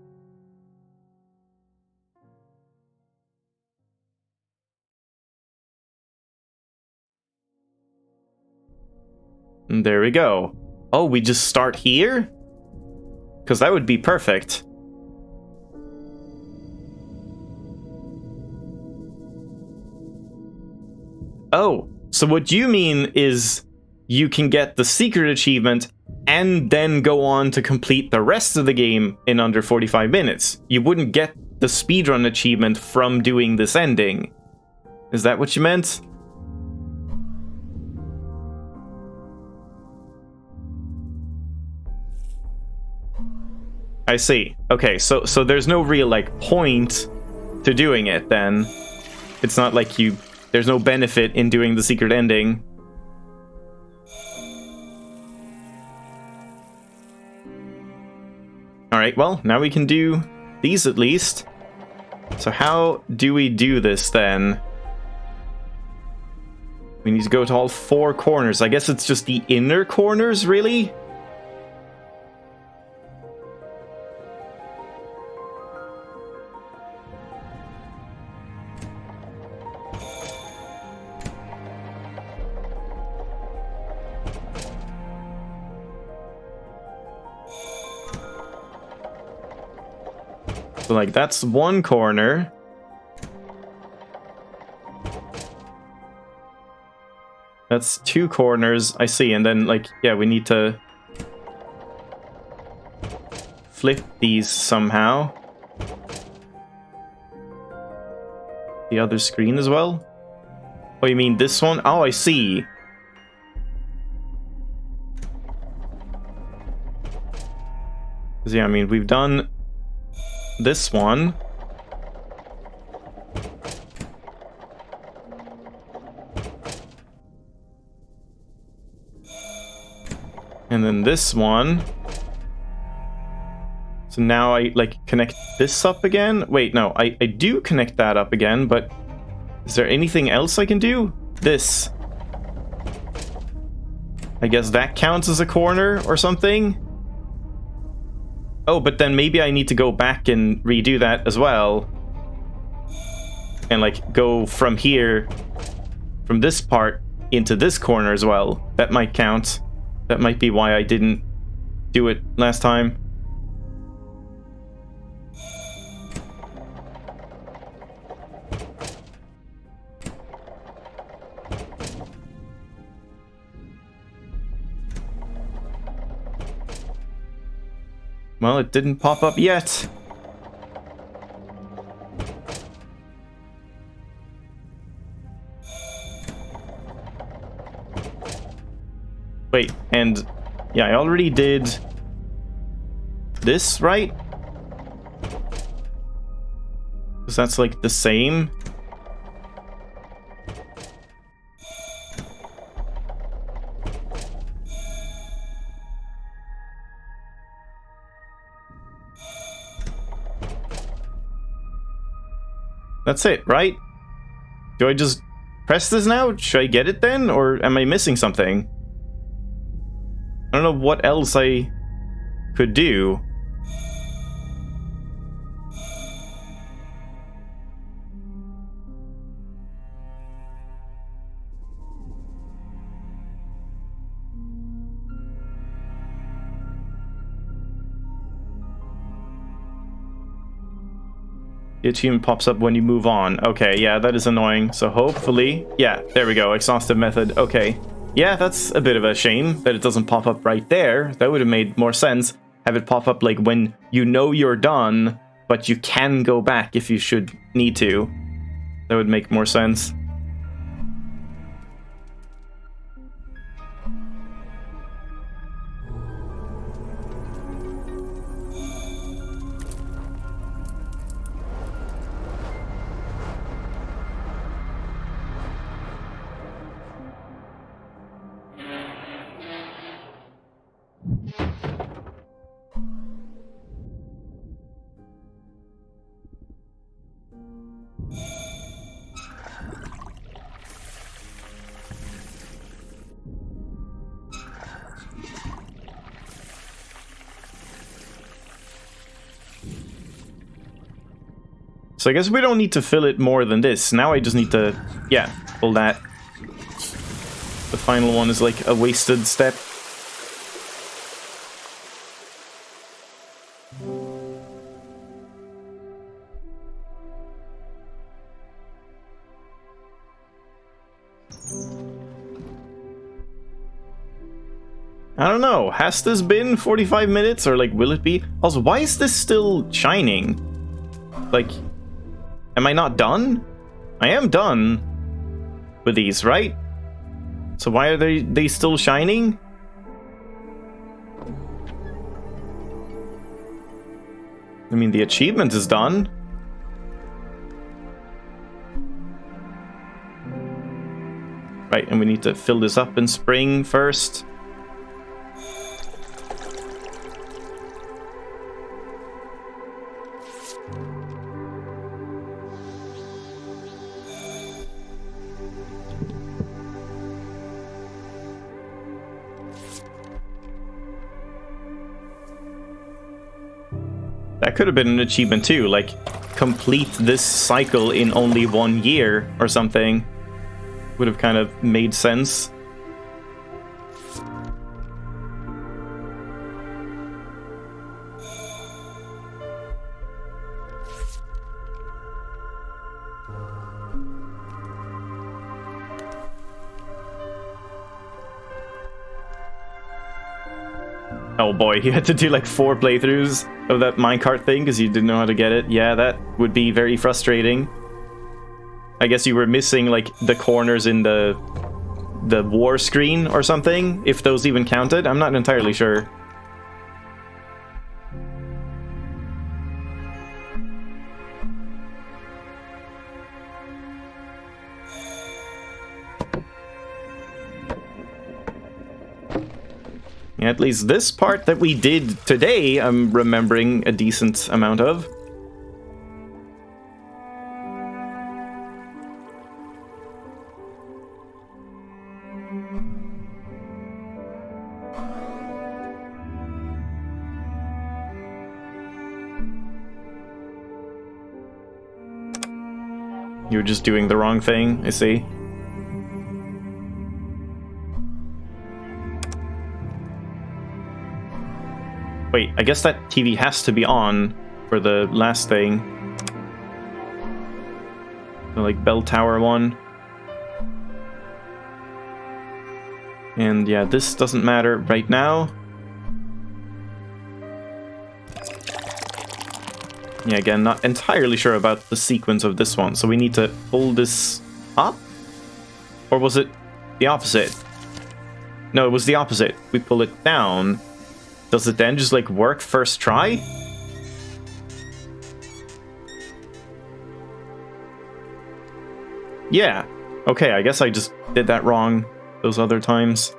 And there we go. Oh, we just start here? Because that would be perfect. Oh, so what you mean is you can get the secret achievement and then go on to complete the rest of the game in under 45 minutes. You wouldn't get the speedrun achievement from doing this ending. Is that what you meant? I see. Okay, so there's no real, like, point to doing it, then. It's not like there's no benefit in doing the secret ending. Alright, well, now we can do these at least. So how do we do this, then? We need to go to all 4 corners. I guess it's just the inner corners, really? So, like, that's one corner. That's 2 corners, I see. And then, like, yeah, we need to flip these somehow. The other screen as well? Oh, you mean this one? Oh, I see. Yeah, I mean, we've done this one. And then this one. So now I, like, connect this up again? Wait, no, I do connect that up again, but is there anything else I can do? This. I guess that counts as a corner or something? Oh, but then maybe I need to go back and redo that as well. And, like, go from here, from this part, into this corner as well. That might count. That might be why I didn't do it last time. Well, it didn't pop up yet. Wait, and yeah, I already did this, right? Because that's like the same. That's it, right? Do I just press this now? Should I get it then? Or am I missing something? I don't know what else I could do. The achievement pops up when you move on. Okay, yeah, that is annoying. So hopefully... Yeah, there we go. Exhaustive method. Okay. Yeah, that's a bit of a shame that it doesn't pop up right there. That would have made more sense. Have it pop up like when you know you're done, but you can go back if you should need to. That would make more sense. So I guess we don't need to fill it more than this. Now I just need to, yeah, pull that. The final one is like a wasted step. I don't know, has this been 45 minutes or like will it be? Also, why is this still shining? Like, am I not done? I am done with these, right? So why are they still shining? I mean, the achievement is done. Right, and we need to fill this up in spring first. That could have been an achievement too, like complete this cycle in only 1 year or something. Would have kind of made sense. Oh boy, you had to do like 4 playthroughs of that minecart thing because you didn't know how to get it. Yeah, that would be very frustrating. I guess you were missing like the corners in the war screen or something, if those even counted. I'm not entirely sure. At least this part that we did today, I'm remembering a decent amount of. You're just doing the wrong thing, I see. Wait, I guess that TV has to be on for the last thing. The, like, bell tower one. And yeah, this doesn't matter right now. Yeah, again, not entirely sure about the sequence of this one, so we need to pull this up? Or was it the opposite? No, it was the opposite. We pull it down. Does it then just, like, work first try? Yeah. Okay, I guess I just did that wrong those other times.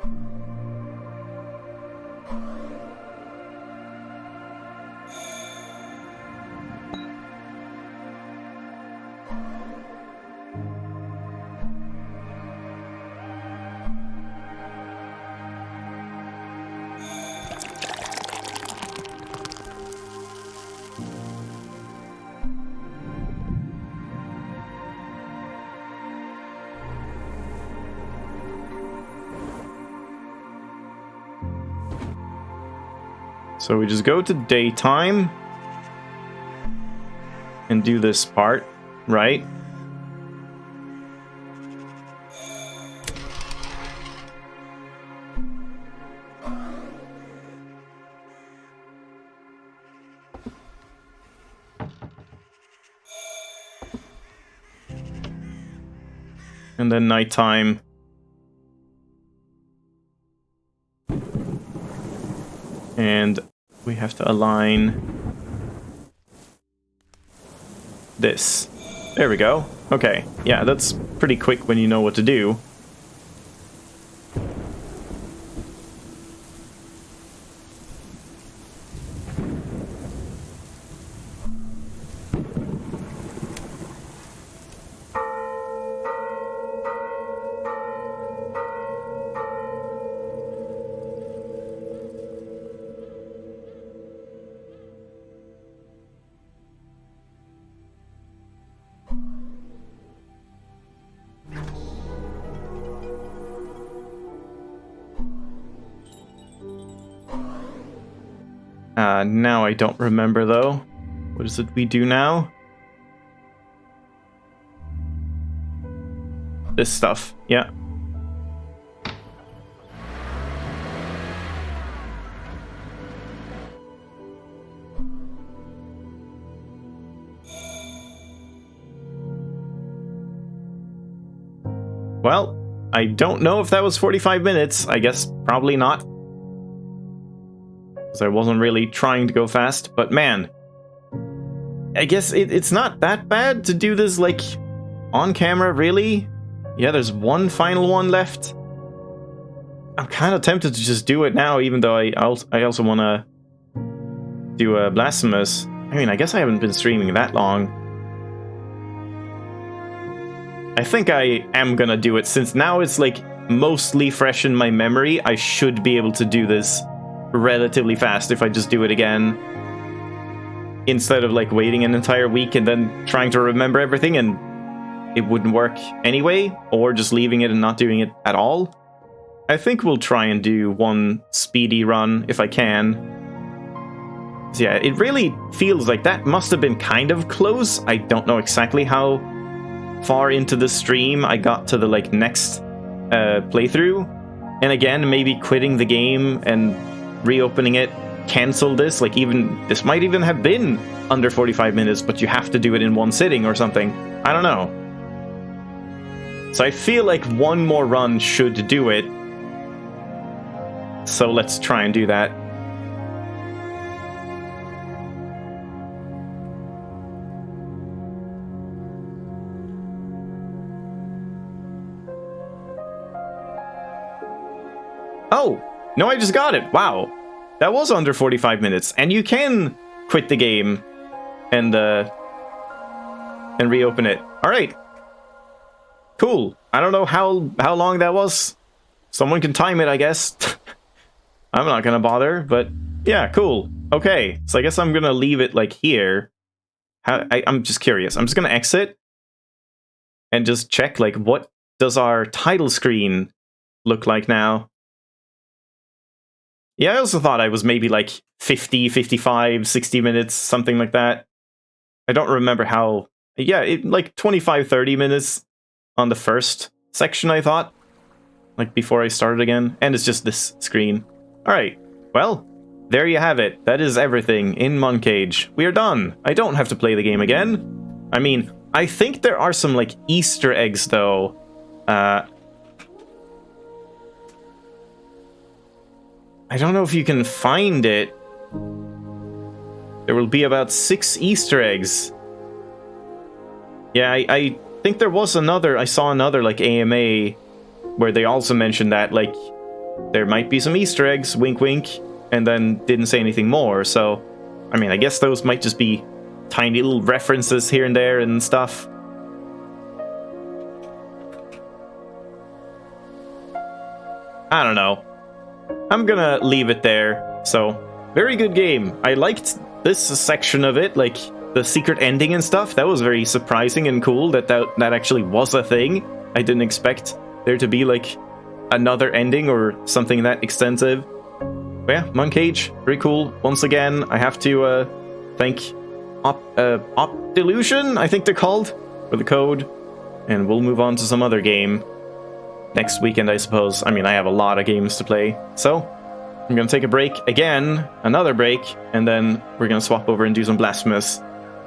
So we just go to daytime and do this part, right? And then nighttime. And we have to align this. There we go. Okay, yeah, that's pretty quick when you know what to do. Now I don't remember, though. What is it we do now? This stuff, yeah. Well, I don't know if that was 45 minutes. I guess probably not. I wasn't really trying to go fast, but man, I guess it's not that bad to do this, like, on camera, really. Yeah, there's one final one left. I'm kind of tempted to just do it now, even though I also want to do a Blasphemous. I mean, I guess I haven't been streaming that long. I think I am gonna do it, since now it's, like, mostly fresh in my memory. I should be able to do this relatively fast if I just do it again, instead of, like, waiting an entire week and then trying to remember everything and it wouldn't work anyway, or just leaving it and not doing it at all. I think we'll try and do one speedy run if I can. So yeah, it really feels like that must have been kind of close. I don't know exactly how far into the stream I got to the, like, next playthrough, and again, maybe quitting the game and reopening it, cancel this, like, even this might even have been under 45 minutes, but you have to do it in one sitting or something. I don't know. So I feel like one more run should do it. So let's try and do that. Oh, No, I just got it. Wow. That was under 45 minutes. And you can quit the game and reopen it. All right. Cool. I don't know how long that was. Someone can time it, I guess. I'm not gonna bother, but yeah, cool. Okay, so I guess I'm gonna leave it like here. I'm just curious. I'm just gonna exit and just check, like, what does our title screen look like now? Yeah, I also thought I was maybe like 50, 55, 60 minutes, something like that. I don't remember how... Yeah, like 25, 30 minutes on the first section, I thought. Like, before I started again. And it's just this screen. Alright, well, there you have it. That is everything in Moncage. We are done. I don't have to play the game again. I mean, I think there are some, like, Easter eggs, though. I don't know if you can find it. There will be about 6 Easter eggs. Yeah, I think there was another... I saw another, like, AMA where they also mentioned that, like, there might be some Easter eggs, wink wink, and then didn't say anything more, so... I mean, I guess those might just be tiny little references here and there and stuff. I don't know. I'm gonna leave it there. So, very good game. I liked this section of it, like the secret ending and stuff. That was very surprising and cool that actually was a thing. I didn't expect there to be like another ending or something that extensive. But yeah, Moncage, very cool. Once again, I have to thank Opdelusion, I think they're called, for the code. And we'll move on to some other game next weekend, I suppose. I mean, I have a lot of games to play. So, I'm going to take a break again, another break, and then we're going to swap over and do some Blasphemous,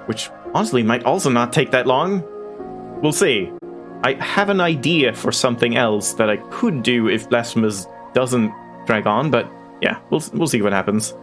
which honestly might also not take that long. We'll see. I have an idea for something else that I could do if Blasphemous doesn't drag on, but yeah, we'll see what happens.